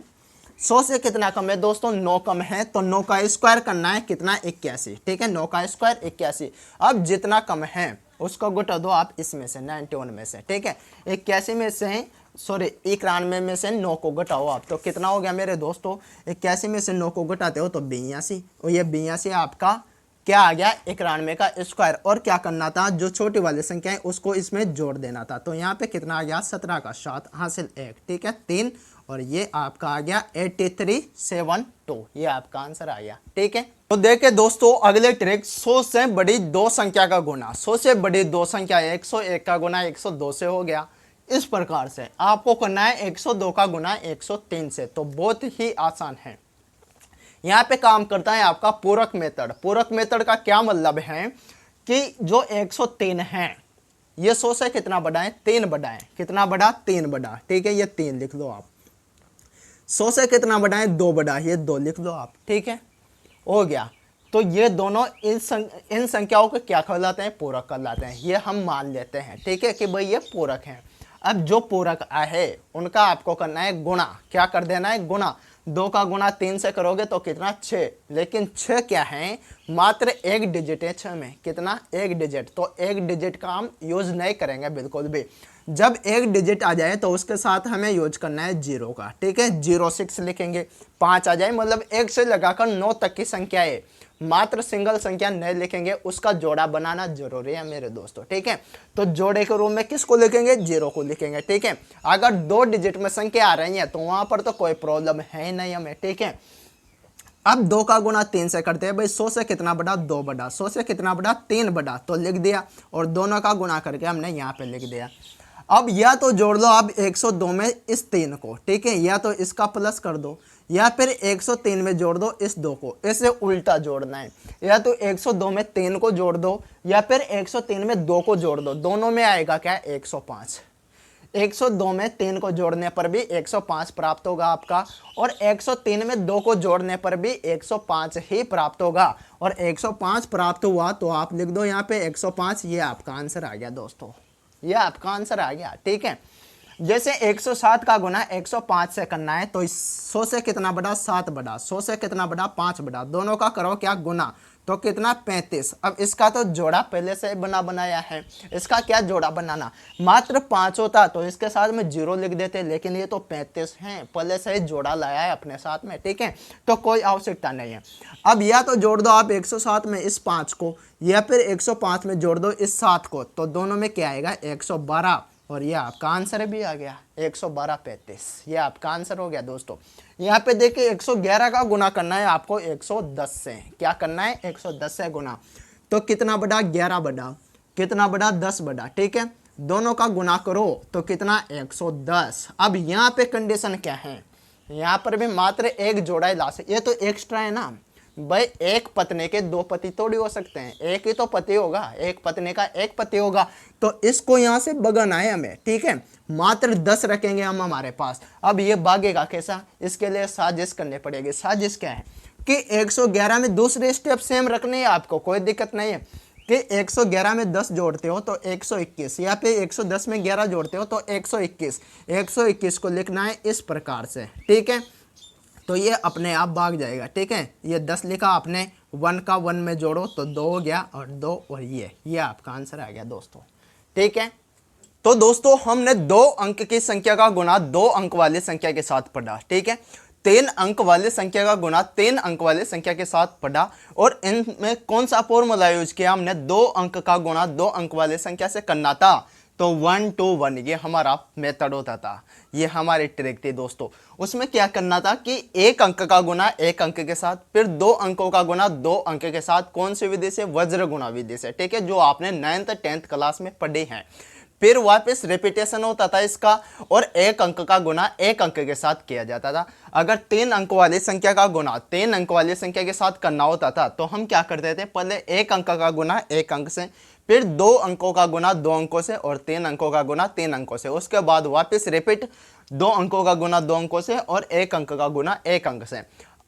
100 से कितना कम है दोस्तों? 9 कम है, तो 9 का स्क्वायर करना है। कितना? 81। ठीक है, 9 का स्क्वायर 81। अब जितना कम है उसको घटा दो आप इसमें से, 91 में से। ठीक है, 81 में से 91 में से 9 को घटाओ आप, तो कितना हो गया मेरे दोस्तों? 81 में से 9 को घटाते हो तो 82, और ये 82 आपका क्या आ गया? 91 का स्क्वायर। और क्या करना था? जो छोटी वाली संख्या है उसको इसमें जोड़ देना था। तो यहाँ पे कितना आ गया? 17 का 7 हासिल 1। ठीक है, 3, और ये आपका आ गया 8372। ये आपका आंसर आ गया। ठीक है, तो देखिए दोस्तों, अगले ट्रिक 100 से बड़ी 2 संख्या का गुना। 100 से बड़ी 2 संख्या 101 का गुना 102 से हो गया। इस प्रकार से आपको करना है 102 का गुना 103 से। तो बहुत ही आसान है। यहाँ पे काम करता है आपका पूरक मेथड। पूरक मेथड का क्या मतलब है कि जो 103 है ये 100 से कितना बड़ा है, 3 बड़ा है। कितना बड़ा, 3 बड़ा, ठीक है, ये 3 लिख लो आप। 100 से कितना बड़ा है, 2 बड़ा, ये 2 लिख लो आप, ठीक है, हो गया। तो ये दोनों इन संख्याओं को क्या कहलाते हैं, पूरक कहलाते हैं। ये हम मान लेते हैं, ठीक है, कि भाई ये पूरक हैं। अब जो पूरक है उनका आपको करना है गुणा। क्या कर देना है, गुणा। 2 का गुणा 3 से करोगे तो कितना, 6। लेकिन 6 क्या है, मात्र 1 डिजिट है 6 में। कितना, 1 डिजिट। तो 1 डिजिट का हम यूज नहीं करेंगे बिल्कुल भी। जब 1 डिजिट आ जाए तो उसके साथ हमें यूज करना है 0 का, ठीक है। 06 लिखेंगे। 5 आ जाए मतलब 1 से लगाकर 9 तक की संख्या है, मात्र सिंगल संख्या नहीं लिखेंगे, उसका जोड़ा बनाना जरूरी है मेरे दोस्तों, ठीक है। तो जोड़े के रूप में किसको लिखेंगे, 0 को लिखेंगे, ठीक है। अगर 2 डिजिट में संख्या आ रही है तो वहां पर तो कोई प्रॉब्लम है नहीं हमें, ठीक है। अब 2 का गुणा 3 से करते हैं भाई। 100 से कितना बड़ा, 2 बड़ा। 100 से कितना बड़ा, 3 बड़ा, तो लिख दिया। और दोनों का गुणा करके हमने यहाँ पे लिख दिया। अब या तो जोड़ लो आप 102 में इस 3 को, ठीक है, या तो इसका प्लस कर दो, या फिर 103 में जोड़ दो इस 2 को। इसे उल्टा जोड़ना है, या तो 102 में 3 को जोड़ दो या फिर 103 में 2 को जोड़ दो। दोनों में आएगा क्या, 105। 102 में 3 को जोड़ने पर भी 105 प्राप्त होगा आपका, और 103 में 2 को जोड़ने पर भी 105 ही प्राप्त होगा। और 105 प्राप्त हुआ तो आप लिख दो यहाँ पे 105। ये आपका आंसर आ गया दोस्तों, ये आपका आंसर आ गया, ठीक है। जैसे 107 का गुना 105 से करना है तो 100 से कितना बड़ा, 7 बड़ा। 100 से कितना बड़ा, 5 बड़ा। दोनों का करो क्या, गुना, तो कितना, 35। अब इसका तो जोड़ा पहले से बनाया है, इसका क्या जोड़ा बनाना, मात्र 5 होता तो इसके साथ में 0 लिख देते, लेकिन ये तो 35 है, पहले से ही जोड़ा लाया है अपने साथ में, ठीक है, तो कोई आवश्यकता नहीं है। अब या तो जोड़ दो आप 107 में इस 5 को, या फिर 105 में जोड़ दो इस 7 को, तो दोनों में क्या आएगा, 112। और ये आपका आंसर भी आ गया, 112 35। ये आपका आंसर हो गया दोस्तों। यहाँ पे देखिए 111 का गुना करना है आपको 110 से। क्या करना है, 110 से गुना, तो कितना बड़ा, 11 बड़ा। कितना बड़ा, 10 बड़ा, ठीक है। दोनों का गुना करो तो कितना, 110। अब यहाँ पे कंडीशन क्या है, यहाँ पर भी मात्र एक जोड़ा ही ला सकते, ये तो एक्स्ट्रा है ना भाई। एक पत्नी के 2 पति थोड़ी हो सकते हैं, एक ही तो पति होगा, एक पत्नी का एक पति होगा। तो इसको यहाँ से भगाना है हमें, ठीक है। मात्र 10 रखेंगे हम हमारे पास। अब ये भागेगा कैसा, इसके लिए साजिश करनी पड़ेगी। साजिश क्या है कि 111 में दूसरे स्टेप सेम रखने हैं आपको, कोई दिक्कत नहीं है कि 111 में 10 जोड़ते हो तो 121, या फिर 110 में 11 जोड़ते हो तो 121। 121 को लिखना है इस प्रकार से, ठीक है। तो ये अपने आप भाग जाएगा, ठीक है। ये 10 लिखा आपने, 1 का 1 में जोड़ो तो 2 हो गया, और 2 और ये आपका आंसर आ गया दोस्तों, ठीक है। तो दोस्तों हमने 2 अंक की संख्या का गुणा 2 अंक वाली संख्या के साथ पढ़ा, ठीक है। 3 अंक वाली संख्या का गुणा 3 अंक वाली संख्या के साथ पढ़ा, और इनमें कौन सा फॉर्मूला यूज किया हमने, 2 अंक का गुणा 2 अंक वाली संख्या से करना था, तो 1 to 1 ये हमारा मेथड होता था, ये हमारी ट्रिक थी दोस्तों। उसमें क्या करना था कि 1 अंक का गुना 1 अंक के साथ, फिर 2 अंकों का गुना 2 अंक के साथ। कौन सी विधि से, वज्र गुणा विधि से, ठीक है, जो आपने 9th 10th क्लास में पढ़ी है। फिर वापस रिपीटेशन होता था इसका, और 1 अंक का गुना 1 अंक के साथ किया जाता था। अगर 3 अंक वाली संख्या का गुना 3 अंक वाली संख्या के साथ करना होता था तो हम क्या करते थे, पहले 1 अंक का गुना 1 अंक से, फिर 2 अंकों का गुना 2 अंकों से, और 3 अंकों का गुना 3 अंकों से। उसके बाद वापस रिपीट 2 अंकों का गुना 2 अंकों से, और 1 अंक का गुना 1 अंक से।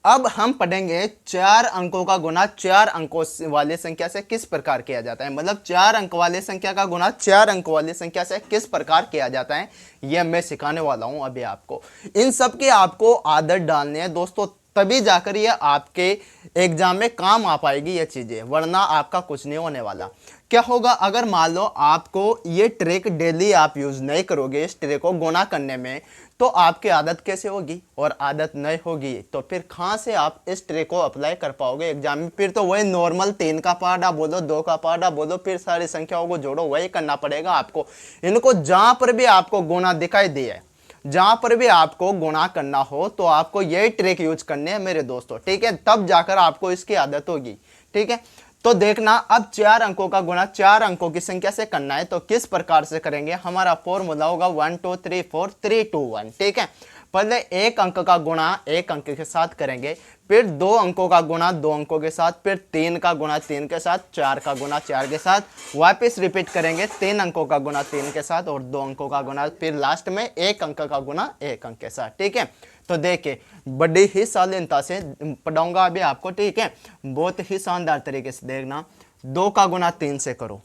अब हम पढ़ेंगे 4 अंकों का गुना 4 अंकों वाली संख्या से किस प्रकार किया जाता है, मतलब 4 अंक वाली संख्या का गुना 4 अंक वाली संख्या से किस प्रकार किया जाता है, यह मैं सिखाने वाला हूं अभी आपको। इन सब की आपको आदत डालनी है दोस्तों, तभी जाकर ये आपके एग्जाम में काम आ पाएगी ये चीजें, वरना आपका कुछ नहीं होने वाला। क्या होगा, अगर मान लो आपको ये ट्रिक डेली आप यूज नहीं करोगे इस ट्रिक को गुणा करने में, तो आपकी आदत कैसे होगी, और आदत नहीं होगी तो फिर कहाँ से आप इस ट्रिक को अप्लाई कर पाओगे एग्जाम में। फिर तो वही नॉर्मल 3 का पहाड़ा बोलो, 2 का पहाड़ा बोलो, फिर सारी संख्याओं को जोड़ो, वही करना पड़ेगा आपको। इनको जहां पर भी आपको गुणा दिखाई दिए, जहां पर भी आपको गुणा करना हो तो आपको यही ट्रिक यूज करने हैं मेरे दोस्तों, ठीक है, तब जाकर आपको इसकी आदत होगी, ठीक है। तो देखना, अब 4 अंकों का गुणा 4 अंकों की संख्या से करना है तो किस प्रकार से करेंगे, हमारा फॉर्मूला होगा 1 2 3 4 3 2 1, ठीक है। पहले एक अंक का गुणा एक अंक के साथ करेंगे, फिर 2 अंकों का गुणा 2 अंकों के साथ, फिर 3 का गुणा 3 के साथ, 4 का गुणा 4 के साथ, वापस रिपीट करेंगे 3 अंकों का गुणा 3 के साथ और 2 अंकों का गुणा, फिर लास्ट में 1 अंक का गुणा 1 अंक के साथ। ठीक है, तो देखिए बड़ी ही शालीनता से पढ़ाऊंगा अभी आपको। ठीक है, बहुत ही शानदार तरीके से देखना। 2 का गुणा 3 से करो।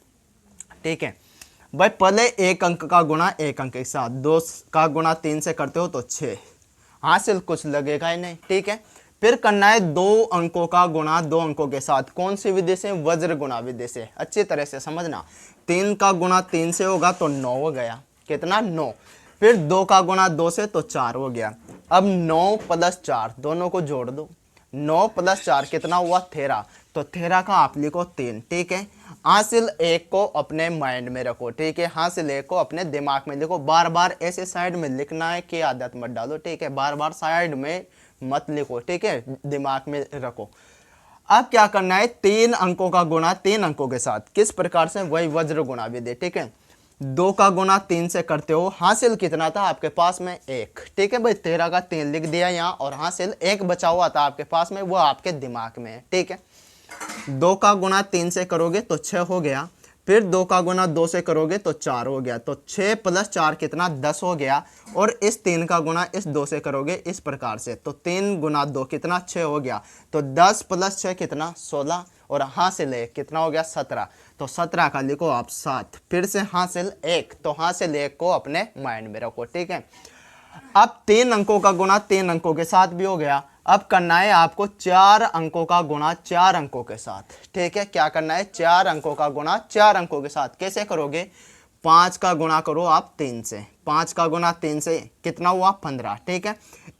ठीक है भाई, पहले 1 अंक का गुणा 1 अंक के साथ, 2 का गुणा 3 से करते हो तो 6, हासिल कुछ लगेगा ही नहीं। ठीक है, फिर करना है 2 अंकों का गुणा 2 अंकों के साथ। कौन सी विधि से? वज्र गुणा विधि से। अच्छी तरह से समझना। 3 का गुणा 3 से होगा तो 9 हो गया। कितना? 9। फिर 2 का गुणा 2 से तो 4 हो गया। अब 9 प्लस 4 दोनों को जोड़ दो। 9 प्लस 4 कितना हुआ? 13। तो 13 का आप लिखो 3। ठीक है, हासिल 1 को अपने माइंड में रखो। ठीक है, हासिल 1 को अपने दिमाग में लिखो। बार बार ऐसे साइड में लिखना है कि आदत मत डालो। ठीक है, बार बार साइड में मत लिखो। ठीक है, दिमाग में रखो। अब क्या करना है? 3 अंकों का गुणा 3 अंकों के साथ। किस प्रकार से? वही वज्र गुणा विधि। ठीक है, 2 का गुणा 3 से करते हो, हासिल कितना था आपके पास में? 1। ठीक है भाई, 13 का 3 लिख दिया यहाँ और हासिल 1 बचा हुआ था आपके पास में, वो आपके दिमाग में है। ठीक है, 2 का गुणा 3 से करोगे तो 6 हो गया। फिर 2 का गुणा 2 से करोगे तो 4 हो गया। तो 6 प्लस 4 कितना? 10 हो गया। और इस 3 का गुणा इस 2 से करोगे इस प्रकार से, तो 3 गुणा 2 कितना? 6 हो गया। तो 10 प्लस 6 कितना? 16। और हासिल 1 कितना हो गया? 17। तो 17 का लिखो आप 7। फिर से हासिल 1, तो हासिल 1 को अपने माइंड में रखो। ठीक है, अब 3 अंकों का गुणा 3 अंकों के साथ भी हो गया। अब करना है आपको 4 अंकों का गुणा 4 अंकों के साथ। ठीक है, क्या करना है? 4 अंकों का गुणा 4 अंकों के साथ। कैसे करोगे? 5 का गुणा करो आप 3 से। 5 का गुणा 3 से कितना हुआ? 15। ठीक है,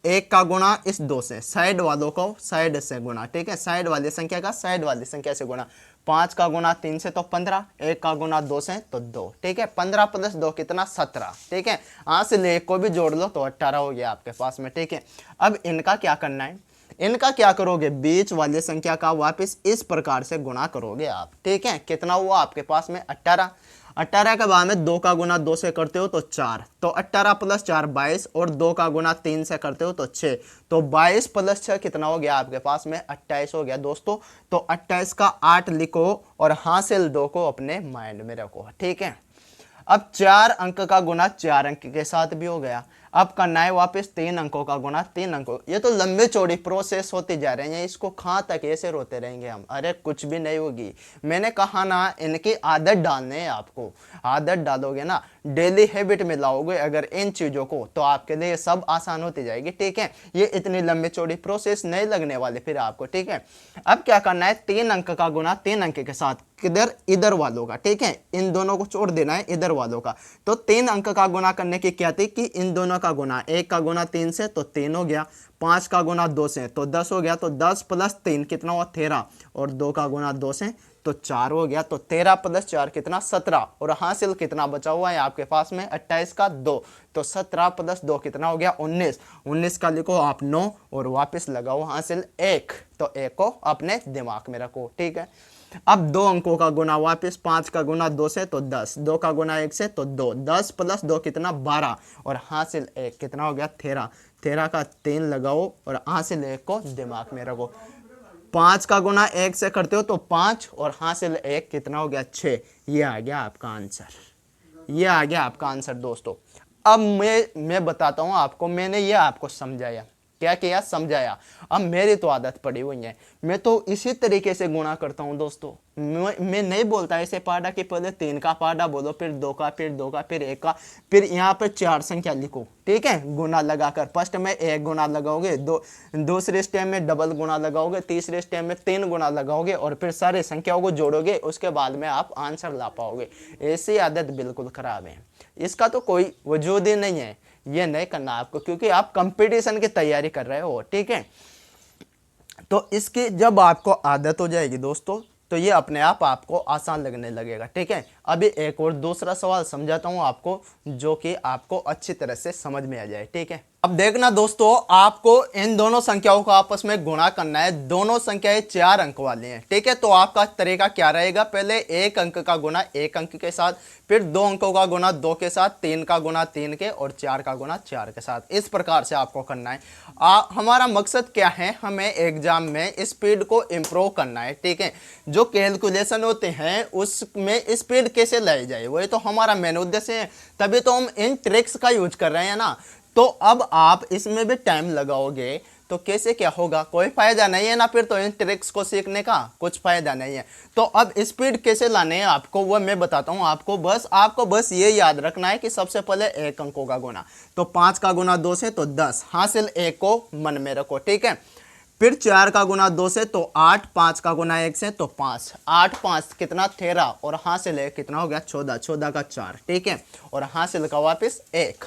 1 का गुणा इस 2 से, साइड वालों को साइड से गुणा। ठीक है, साइड वाली संख्या का साइड वाली संख्या से गुणा। 5 का गुणा 3 से तो 15, 1 का गुणा 2 से तो 2। ठीक है, 15 प्लस 2 कितना? 17। ठीक है, हासिल 1 को भी जोड़ लो तो 18 हो गया आपके पास में। ठीक है, अब इनका क्या करना है? इनका क्या करोगे? बीच वाली संख्या का वापस इस प्रकार से गुणा करोगे आप। ठीक है, कितना हुआ आपके पास में? 18। 18 के बाद में 2 का गुणा 2 से करते हो तो 4, तो 18 प्लस 4 22। और 2 का गुणा 3 से करते हो तो 6, तो 22 प्लस 6 कितना हो गया आपके पास में? 28 हो गया दोस्तों। तो 28 का 8 लिखो और हासिल 2 को अपने माइंड में रखो। ठीक है, अब 4 अंक का गुणा 4 अंक के साथ भी हो गया। अब करना है वापस 3 अंकों का गुणा 3 अंकों। ये तो लंबे चौड़ी प्रोसेस होती जा रही है, इसको कहाँ तक ऐसे रोते रहेंगे हम? अरे कुछ भी नहीं होगी। मैंने कहा ना, इनकी आदत डालने है आपको। आदत डालोगे ना, डेली हैबिट में लाओगे अगर इन चीज़ों को, तो आपके लिए सब आसान होती जाएगी। ठीक है, ये इतनी लंबी चौड़ी प्रोसेस नहीं लगने वाली फिर आपको। ठीक है, अब क्या करना है? 3 अंक का गुणा 3 अंक के साथ। किधर? इधर वालों का। ठीक है, इन दोनों को छोड़ देना है, इधर वालों का। तो 3 अंक का गुणा करने की क्या थी कि इन दोनों का गुणा। 1 का गुणा 3 से तो 3 हो गया। 5 का गुणा 2 से तो 10 हो गया। तो 10 प्लस 3 कितना हुआ? 13। और 2 का गुणा 2 से तो 4 हो गया। तो 13 प्लस 4 कितना? 17। और हासिल कितना बचा हुआ है आपके पास में? 28 का 2। तो 17 प्लस 2 कितना हो गया? 19। 19 का लिखो आप 9 और वापस लगाओ हासिल 1। तो 1 को अपने दिमाग में रखो। ठीक है, अब 2 अंकों का गुणा वापस। 5 का गुणा 2 से तो 10, 2 का गुणा 1 से तो 2, 10 प्लस 2 कितना? 12। और हासिल 1 कितना हो गया? 13। 13 का 3 लगाओ और हासिल 1 को दिमाग में रखो। 5 का गुणा 1 से करते हो तो 5 और हासिल 1 कितना हो गया? 6। ये आ गया आपका आंसर। ये आ गया आपका आंसर दोस्तों। अब मैं बताता हूं आपको, मैंने ये आपको समझाया। क्या किया? समझाया। अब मेरी तो आदत पड़ी हुई है, मैं तो इसी तरीके से गुणा करता हूं दोस्तों। मैं नहीं बोलता ऐसे पाड़ा कि पहले 3 का पाड़ा बोलो, फिर 2 का, फिर 2 का, फिर 1 का, फिर यहाँ पे 4 संख्या लिखो। ठीक है, गुणा लगाकर फर्स्ट में 1 गुणा लगाओगे, दूसरे स्टेप में डबल गुणा लगाओगे, तीसरे स्टेप में 3 गुणा लगाओगे और फिर सारे संख्याओं को जोड़ोगे, उसके बाद में आप आंसर ला पाओगे। ऐसी आदत बिल्कुल खराब है, इसका तो कोई वजूद ही नहीं है। ये नहीं करना आपको, क्योंकि आप कंपटीशन की तैयारी कर रहे हो। ठीक है, तो इसकी जब आपको आदत हो जाएगी दोस्तों, तो ये अपने आप आपको आसान लगने लगेगा। ठीक है, अभी एक और दूसरा सवाल समझाता हूँ आपको, जो कि आपको अच्छी तरह से समझ में आ जाए। ठीक है, अब देखना दोस्तों, आपको इन दोनों संख्याओं को आपस में गुणा करना है। दोनों संख्याएं 4 अंक वाली हैं। ठीक है, तो आपका तरीका क्या रहेगा, पहले 1 अंक का गुना 1 अंक के साथ, फिर 2 अंकों का गुना 2 के साथ, 3 का गुना 3 के, और 4 का गुना 4 के साथ। इस प्रकार से आपको करना है। हमारा मकसद क्या है, हमें एग्जाम में स्पीड को इम्प्रूव करना है। ठीक है, जो कैलकुलेशन होते हैं उसमें स्पीड कैसे लाई जाए, वही तो हमारा मेन उद्देश्य है। तभी तो हम इन ट्रिक्स का यूज कर रहे हैं ना। तो अब आप इसमें भी टाइम लगाओगे तो कैसे क्या होगा, कोई फायदा नहीं है ना। फिर तो इन ट्रिक्स को सीखने का कुछ फायदा नहीं है। तो अब स्पीड कैसे लाने हैं आपको, वो मैं बताता हूं आपको बस ये याद रखना है कि सबसे पहले 1 अंकों का गुना, तो 5 का गुना 2 से तो 10, हासिल 1 को मन में रखो। ठीक है, फिर 4 का गुना 2 से तो 8, 5 का गुना 1 से तो 5, 8 5 कितना 13, और हासिल है कितना हो गया 14, 14 का 4। ठीक है, और हासिल का वापस 1।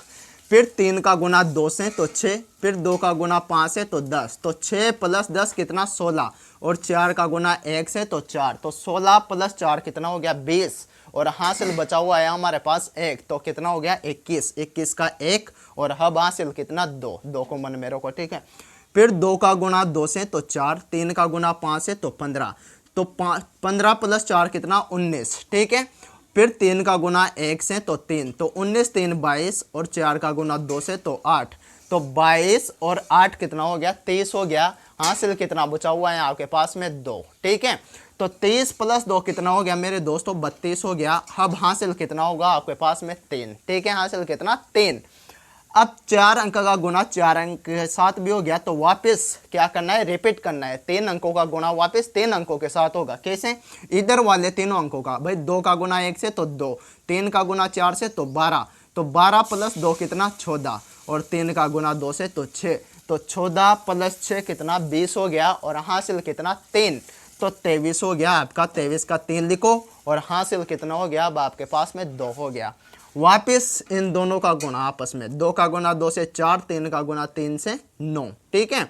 फिर 3 का गुना 2 से तो 6, फिर 2 का गुना 5 से तो 10, तो 6 प्लस 10 कितना 16, और 4 का गुना 1 से तो 4, तो 16 प्लस 4 कितना हो गया 20, और हासिल बचा हुआ है हमारे पास 1, तो कितना हो गया 21, 21 का 1, और अब हासिल कितना 2, 2 को मन में रखो। ठीक है, फिर 2 का गुना 2 से तो 4, 3 का गुना 5 से तो 15, तो 15 प्लस 4 कितना 19। ठीक है, फिर 3 का गुना 1 से तो 3, तो 19 3 22, और 4 का गुना 2 से तो 8, तो 22 और 8 कितना हो गया 23 हो गया। हासिल कितना बचा हुआ है आपके पास में 2। ठीक है, तो 23 प्लस 2 कितना हो गया मेरे दोस्तों 32 हो गया। अब हासिल कितना होगा आपके पास में 3। ठीक है, हासिल कितना 3। अब 4 अंक का गुना 4 अंक के साथ भी हो गया, तो वापस क्या करना है, रिपीट करना है। 3 अंकों का गुना वापस 3 अंकों के साथ होगा। कैसे, इधर वाले तीनों अंकों का, भाई 2 का गुना 1 से तो 2, 3 का गुना 4 से तो 12, तो 12 प्लस 2 कितना 14, और 3 का गुना 2 से तो 6, तो 14 प्लस 6 कितना 20 हो गया, और हासिल कितना 3, तो 23 हो गया आपका। 23 का 3 लिखो, और हासिल कितना हो गया, अब आपके पास में 2 हो गया। वापस इन दोनों का गुणा आपस में, 2 का गुना 2 से 4, 3 का गुना 3 से 9। ठीक है,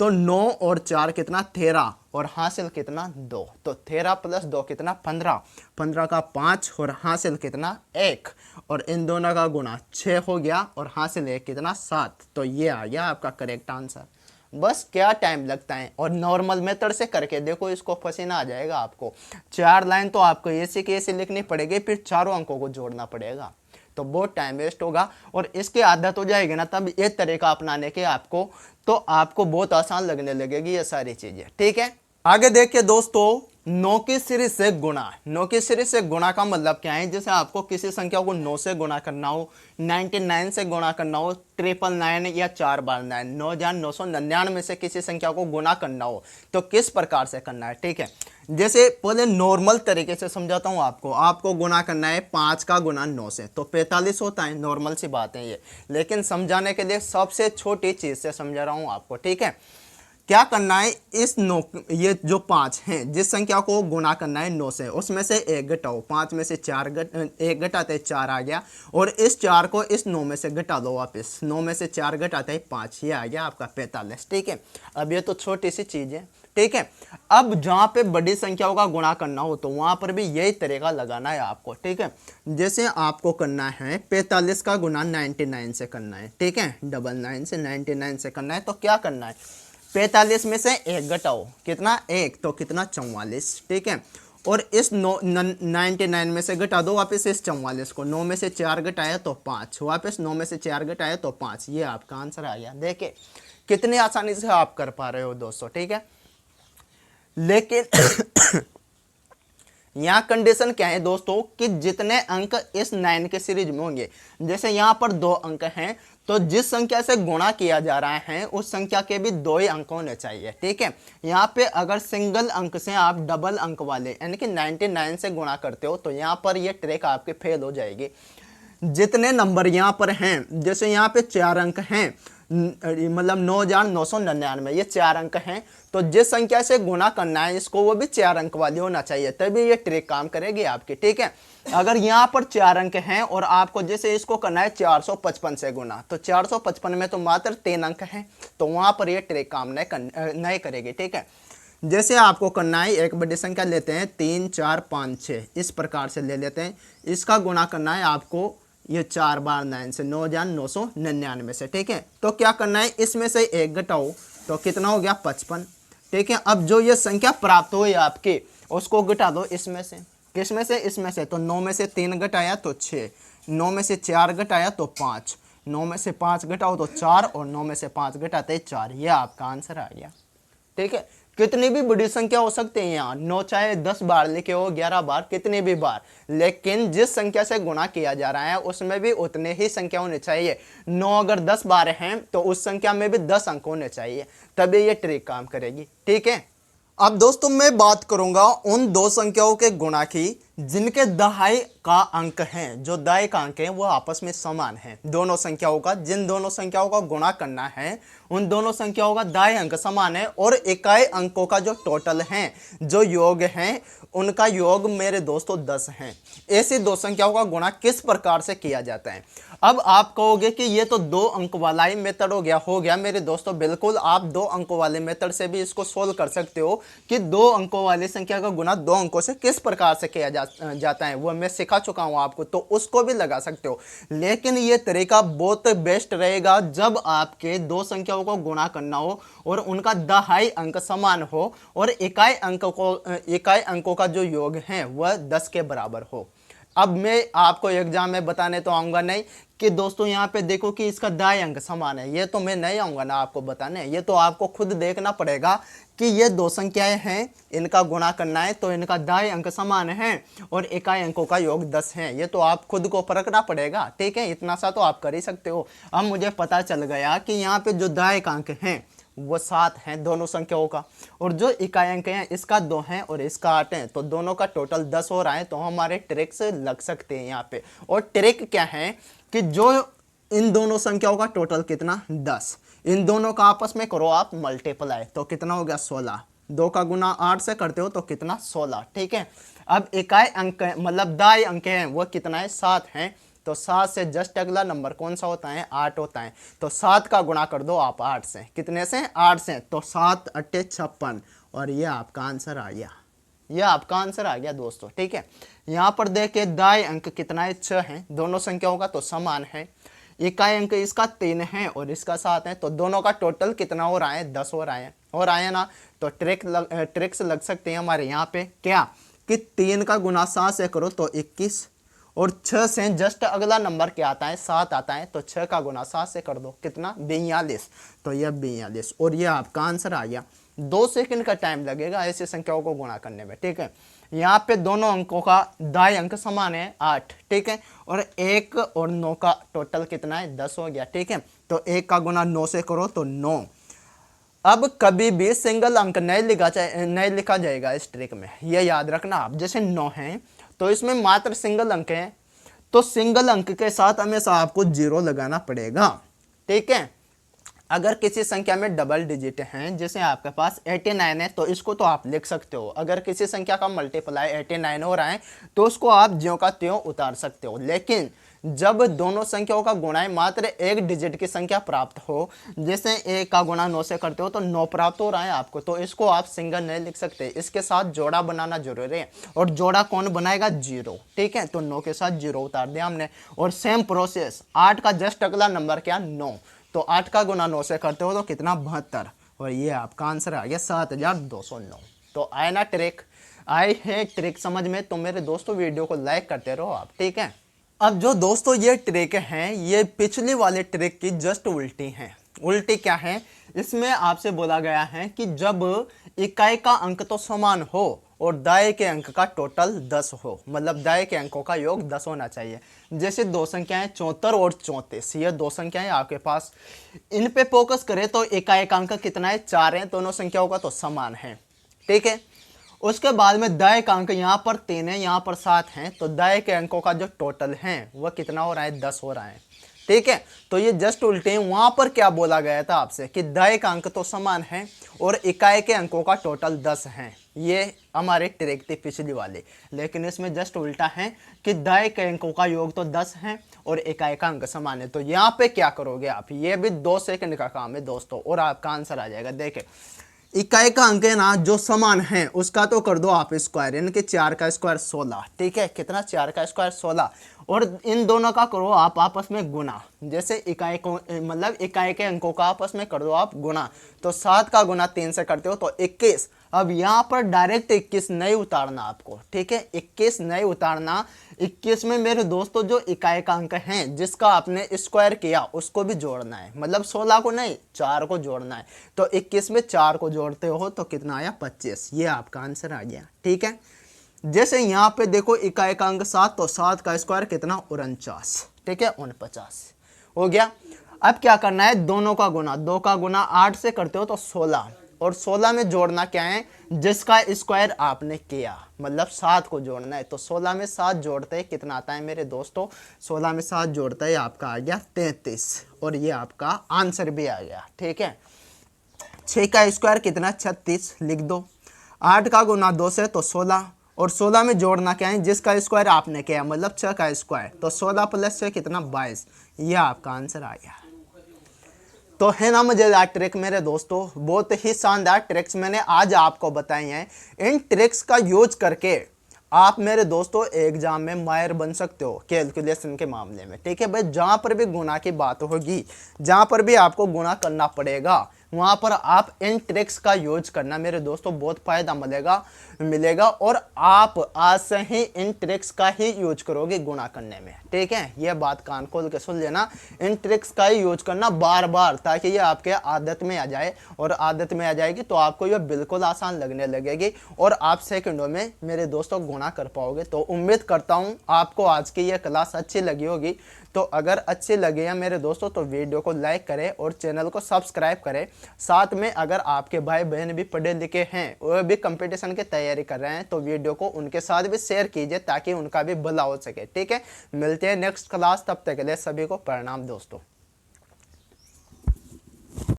तो 9 और 4 कितना 13, और हासिल कितना 2, तो 13 प्लस 2 कितना 15, 15 का 5, और हासिल कितना 1, और इन दोनों का गुणा 6 हो गया, और हासिल 1 कितना 7। तो ये आ गया आपका करेक्ट आंसर। बस क्या टाइम लगता है, और नॉर्मल मेथड से करके देखो, इसको पसीना आ जाएगा आपको। 4 लाइन तो आपको ऐसे की ऐसे लिखनी पड़ेगी, फिर चारों अंकों को जोड़ना पड़ेगा, तो बहुत टाइम वेस्ट होगा। और इसकी आदत हो जाएगी ना, तब ये तरीका अपनाने के आपको, तो आपको बहुत आसान लगने लगेगी ये सारी चीजें। ठीक है, आगे देखिए दोस्तों, 9 की सीरीज से गुणा। 9 की सीरीज से गुणा का मतलब क्या है, जैसे आपको किसी संख्या को 9 से गुणा करना हो, 99 से गुणा करना हो, 999 या 4 बार 9, 9999 से किसी संख्या को गुणा करना हो, तो किस प्रकार से करना है। ठीक है, जैसे पहले नॉर्मल तरीके से समझाता हूँ आपको गुणा करना है 5 का गुना 9 से, तो 45 होता है। नॉर्मल सी बात है ये, लेकिन समझाने के लिए सबसे छोटी चीज से समझा रहा हूँ आपको। ठीक है, क्या करना है, इस 9, ये जो 5 हैं, जिस संख्या को गुणा करना है 9 से, उसमें से 1 घटाओ। 5 में से 1 घटाते 4 आ गया, और इस 4 को इस 9 में से घटा दो वापस। 9 में से 4 घटाते 5, ये आ गया आपका 45। ठीक है, अब ये तो छोटी सी चीज है। ठीक है, अब जहां पे बड़ी संख्याओं का गुणा करना हो, तो वहां पर भी यही तरीका लगाना है आपको। ठीक है, जैसे आपको करना है 45 का गुना 99 से करना है। ठीक है, 99 से 99 से करना है, तो क्या करना है, 45 में से 1 घटाओ, कितना 1, तो कितना 44। ठीक है, और इस 99 में से घटा दो वापस इस 44 को। 9 में से 4 घटाया तो 5, वापस 9 में से 4 घटाया तो 5, ये आपका आंसर आ गया। देखिए कितनी आसानी से आप कर पा रहे हो दोस्तों। ठीक है, लेकिन यहाँ कंडीशन क्या है दोस्तों, कि जितने अंक इस 9 के सीरीज में होंगे, जैसे यहाँ पर 2 अंक हैं, तो जिस संख्या से गुणा किया जा रहा है उस संख्या के भी 2 ही अंक होने चाहिए। ठीक है, यहाँ पे अगर सिंगल अंक से आप डबल अंक वाले यानी कि 99 से गुणा करते हो, तो यहाँ पर ये ट्रिक आपके फेल हो जाएगी। जितने नंबर यहाँ पर हैं, जैसे यहाँ पे 4 अंक हैं, मतलब 9999, ये 4 अंक हैं, तो जिस संख्या से गुणा करना है इसको, वो भी 4 अंक वाली होना चाहिए, तभी ये ट्रिक काम करेगी आपकी। ठीक है, अगर यहाँ पर 4 अंक हैं और आपको जैसे इसको करना है 455 से गुणा, तो 455 में तो मात्र 3 अंक हैं, तो वहां पर ये ट्रिक काम नहीं करेगी। ठीक है, जैसे आपको करना है, एक बड़ी संख्या लेते हैं 3 4 5 6, इस प्रकार से ले लेते हैं। इसका गुणा करना है आपको ये 4 बार 9 से, 9,999 से, ठीक है। तो क्या करना है, इसमें से एक घटाओ तो कितना हो गया 55, ठीक है। अब जो ये संख्या प्राप्त हुई आपकी उसको घटा दो इसमें से, किसमें से, इसमें से। तो 9 में से 3 घटाया तो 6, 9 में से 4 घटाया तो 5, 9 में से 5 घटाओ तो 4, और 9 में से 5 घटाते 4। ये आपका आंसर आ गया, ठीक है। कितनी भी बड़ी संख्या हो सकती है यहाँ, 9 चाहे 10 बार लिखे हो, 11 बार, कितनी भी बार, लेकिन जिस संख्या से गुणा किया जा रहा है उसमें भी उतने ही संख्या होनी चाहिए। 9 अगर 10 बार हैं तो उस संख्या में भी 10 अंक होने चाहिए, तभी ये ट्रिक काम करेगी, ठीक है। अब दोस्तों मैं बात करूंगा उन दो संख्याओं के गुणा की जिनके दहाई का अंक हैं, जो दहाई का अंक है वो आपस में समान है। दोनों संख्याओं का, जिन दोनों संख्याओं का गुणा करना है उन दोनों संख्याओं का दहाई अंक समान है, और इकाई अंकों का जो टोटल है, जो योग है, उनका योग मेरे दोस्तों 10 हैं। ऐसी दो संख्याओं का गुणा किस प्रकार से किया जाता है। अब आप कहोगे कि ये तो 2 अंक वाला ही मेथड हो गया मेरे दोस्तों। बिल्कुल, आप 2 अंकों वाले मेथड से भी इसको सोल्व कर सकते हो कि 2 अंकों वाली संख्या का गुणा 2 अंकों से किस प्रकार से किया जाता है, वो मैं सिखा चुका हूं आपको, तो उसको भी लगा सकते हो। लेकिन ये तरीका बहुत बेस्ट रहेगा जब आपके 2 संख्याओं को गुणा करना हो और उनका दहाई अंक समान हो, और इकाई अंकों का जो योग है वह 10 के बराबर हो। अब मैं आपको एग्जाम में बताने तो आऊंगा नहीं कि दोस्तों यहाँ पे देखो कि इसका दाई अंक समान है, ये तो मैं नहीं आऊंगा ना आपको बताने, ये तो आपको खुद देखना पड़ेगा कि ये 2 संख्याएं हैं, इनका गुणा करना है तो इनका दाई अंक समान है और इकाई अंकों का योग 10 है। ये तो आप खुद को परखना पड़ेगा, ठीक है। इतना सा तो आप कर ही सकते हो। अब मुझे पता चल गया कि यहाँ पे जो दाई का अंक है वो 7 हैं दोनों संख्याओं का, और जो इकाई अंक हैं इसका 2 है और इसका 8 है, तो दोनों का टोटल 10 हो रहा है। तो हमारे ट्रिक से लग सकते हैं यहाँ पे। और ट्रिक क्या है कि जो इन दोनों संख्याओं का टोटल कितना 10, इन दोनों का आपस में करो आप मल्टीप्लाई, तो कितना हो गया 16। 2 का गुना 8 से करते हो तो कितना 16, ठीक है। अब इकाई अंक मतलब दाई अंक है वो कितना है 7 है, तो 7 से जस्ट अगला नंबर कौन सा होता है 8 होता है। तो 7 का गुणा कर दो आप 8 से, कितने से 8 से, तो 7 8 56, और ये आपका आंसर आ गया। यह आपका आंसर आ गया दोस्तों, ठीक है। यहाँ पर देखिए दाई अंक कितना है 6 है, दोनों संख्याओं का तो समान है। इकाई अंक इसका 3 है और इसका 7 है, तो दोनों का टोटल कितना हो रहा है 10 हो रहा है, और आया ना। तो ट्रिक्स लग सकते हैं हमारे यहाँ पे, क्या कि 3 का गुना 7 से करो तो 21, और 6 से जस्ट अगला नंबर क्या आता है 7 आता है, तो 6 का गुना 7 से कर दो कितना 42, तो यह 42, और यह आपका आंसर आ गया। 2 सेकंड का टाइम लगेगा ऐसी संख्याओं को गुणा करने में, ठीक है। यहाँ पे दोनों अंकों का दाई अंक समान है 8, ठीक है, और 1 और 9 का टोटल कितना है 10 हो गया, ठीक है। तो 1 का गुना 9 से करो तो 9। अब कभी भी सिंगल अंक नहीं लिखा जाएगा इस ट्रिक में, ये याद रखना आप। जैसे 9 है तो इसमें मात्र सिंगल अंक है, तो सिंगल अंक के साथ हमेशा आपको 0 लगाना पड़ेगा, ठीक है। अगर किसी संख्या में डबल डिजिट हैं, जैसे आपके पास 89 है, तो इसको तो आप लिख सकते हो। अगर किसी संख्या का मल्टीप्लाई 89 हो रहा है तो उसको आप ज्यों का त्यों उतार सकते हो। लेकिन जब दोनों संख्याओं का गुणा मात्र एक डिजिट की संख्या प्राप्त हो, जैसे 1 का गुणा 9 से करते हो तो 9 प्राप्त हो रहा है आपको, तो इसको आप सिंगल नहीं लिख सकते, इसके साथ जोड़ा बनाना जरूरी है। और जोड़ा कौन बनाएगा 0, ठीक है। तो 9 के साथ 0 उतार दिया हमने। और सेम प्रोसेस 8 का जस्ट अगला नंबर क्या 9, तो 8 का गुना 9 से करते हो तो कितना 72, और ये आपका आंसर आ गया 7209। तो आए ना ट्रिक, आए है ट्रिक समझ में, तो मेरे दोस्तों वीडियो को लाइक करते रहो आप, ठीक है। अब जो दोस्तों ये ट्रिक हैं ये पिछली वाले ट्रिक की जस्ट उल्टी हैं। उल्टी क्या है, इसमें आपसे बोला गया है कि जब इकाई का अंक तो समान हो और दाएं के अंक का टोटल 10 हो, मतलब दाएं के अंकों का योग 10 होना चाहिए। जैसे 2 संख्याएं 74 और 34, ये 2 संख्याएं आपके पास, इन पे फोकस करें तो इकाई का अंक कितना है 4 है, दोनों संख्याओं का तो समान है, ठीक है। उसके बाद में दाएं का अंक यहाँ पर 3 है, यहाँ पर 7 है, तो दाएं के अंकों का जो टोटल है वह कितना हो रहा है 10 हो रहा है, ठीक है। तो ये जस्ट उल्टे हैं। वहां पर क्या बोला गया था आपसे कि दाएं का अंक तो समान है और इकाई के अंकों का टोटल 10 है, ये हमारे ट्रिक थी पिछली वाली। लेकिन इसमें जस्ट उल्टा है कि दाएं के अंकों का योग तो 10 है और इकाई का अंक समान है। तो यहाँ पे क्या करोगे आप, ये भी 2 सेकंड का काम है दोस्तों और आपका आंसर आ जाएगा। देखें इकाई का अंक है ना जो समान है उसका तो कर दो आप स्क्वायर, यानी कि 4 का स्क्वायर 16। ठीक है, कितना 4 का स्क्वायर 16। और इन दोनों का करो आप आपस में गुना, जैसे इकाई को मतलब इकाई के अंकों का आपस में कर दो आप गुना। तो 7 का गुना 3 से करते हो तो 21। अब यहाँ पर डायरेक्ट 21 नहीं उतारना आपको, ठीक है, 21 नहीं उतारना। 21 में मेरे दोस्तों जो इकाई का अंक है जिसका आपने स्क्वायर किया उसको भी जोड़ना है, मतलब 16 को नहीं 4 को जोड़ना है। तो 21 में 4 को जोड़ते हो तो कितना आया 25। ये आपका आंसर आ गया। ठीक है, जैसे यहाँ पे देखो इकाई का अंक 7, तो 7 का स्क्वायर कितना 49। ठीक है, 49 हो गया। अब क्या करना है, दोनों का गुना, 2 का गुना 8 से करते हो तो 16, और 16 में जोड़ना क्या है जिसका स्क्वायर आपने किया, मतलब 7 को जोड़ना है। तो 16 में 7 जोड़ते हैं कितना आता है मेरे दोस्तों, 16 में 7 जोड़ते हैं आपका आ गया 33, और ये आपका आंसर भी आ गया। ठीक है, 6 का स्क्वायर कितना 36 लिख दो, 8 का गुना 2 से तो 16, और 16 में जोड़ना क्या है जिसका स्क्वायर आपने किया, मतलब 6 का स्क्वायर। तो 16 प्लस 6 कितना 22, ये आपका आंसर आ गया। तो है ना मजेदार ट्रिक मेरे दोस्तों, बहुत ही शानदार ट्रिक्स मैंने आज आपको बताई हैं। इन ट्रिक्स का यूज करके आप मेरे दोस्तों एग्जाम में माहिर बन सकते हो कैलकुलेशन के मामले में। ठीक है भाई, जहाँ पर भी गुना की बात होगी, जहाँ पर भी आपको गुना करना पड़ेगा, वहाँ पर आप इन ट्रिक्स का यूज करना मेरे दोस्तों, बहुत फायदा मिलेगा और आप आज से ही इन ट्रिक्स का ही यूज करोगे गुणा करने में। ठीक है, ये बात कान खोल के सुन लेना, इन ट्रिक्स का ही यूज करना बार बार, ताकि ये आपके आदत में आ जाए, और आदत में आ जाएगी तो आपको ये बिल्कुल आसान लगने लगेगी और आप सेकंडों में मेरे दोस्तों गुणा कर पाओगे। तो उम्मीद करता हूँ आपको आज की ये क्लास अच्छी लगी होगी। तो अगर अच्छी लगे या मेरे दोस्तों तो वीडियो को लाइक करें और चैनल को सब्सक्राइब करें। साथ में अगर आपके भाई बहन भी पढ़े लिखे हैं, वो भी कंपटीशन की तैयारी कर रहे हैं, तो वीडियो को उनके साथ भी शेयर कीजिए ताकि उनका भी भला हो सके। ठीक है, मिलते हैं नेक्स्ट क्लास, तब तक के लिए सभी को प्रणाम दोस्तों।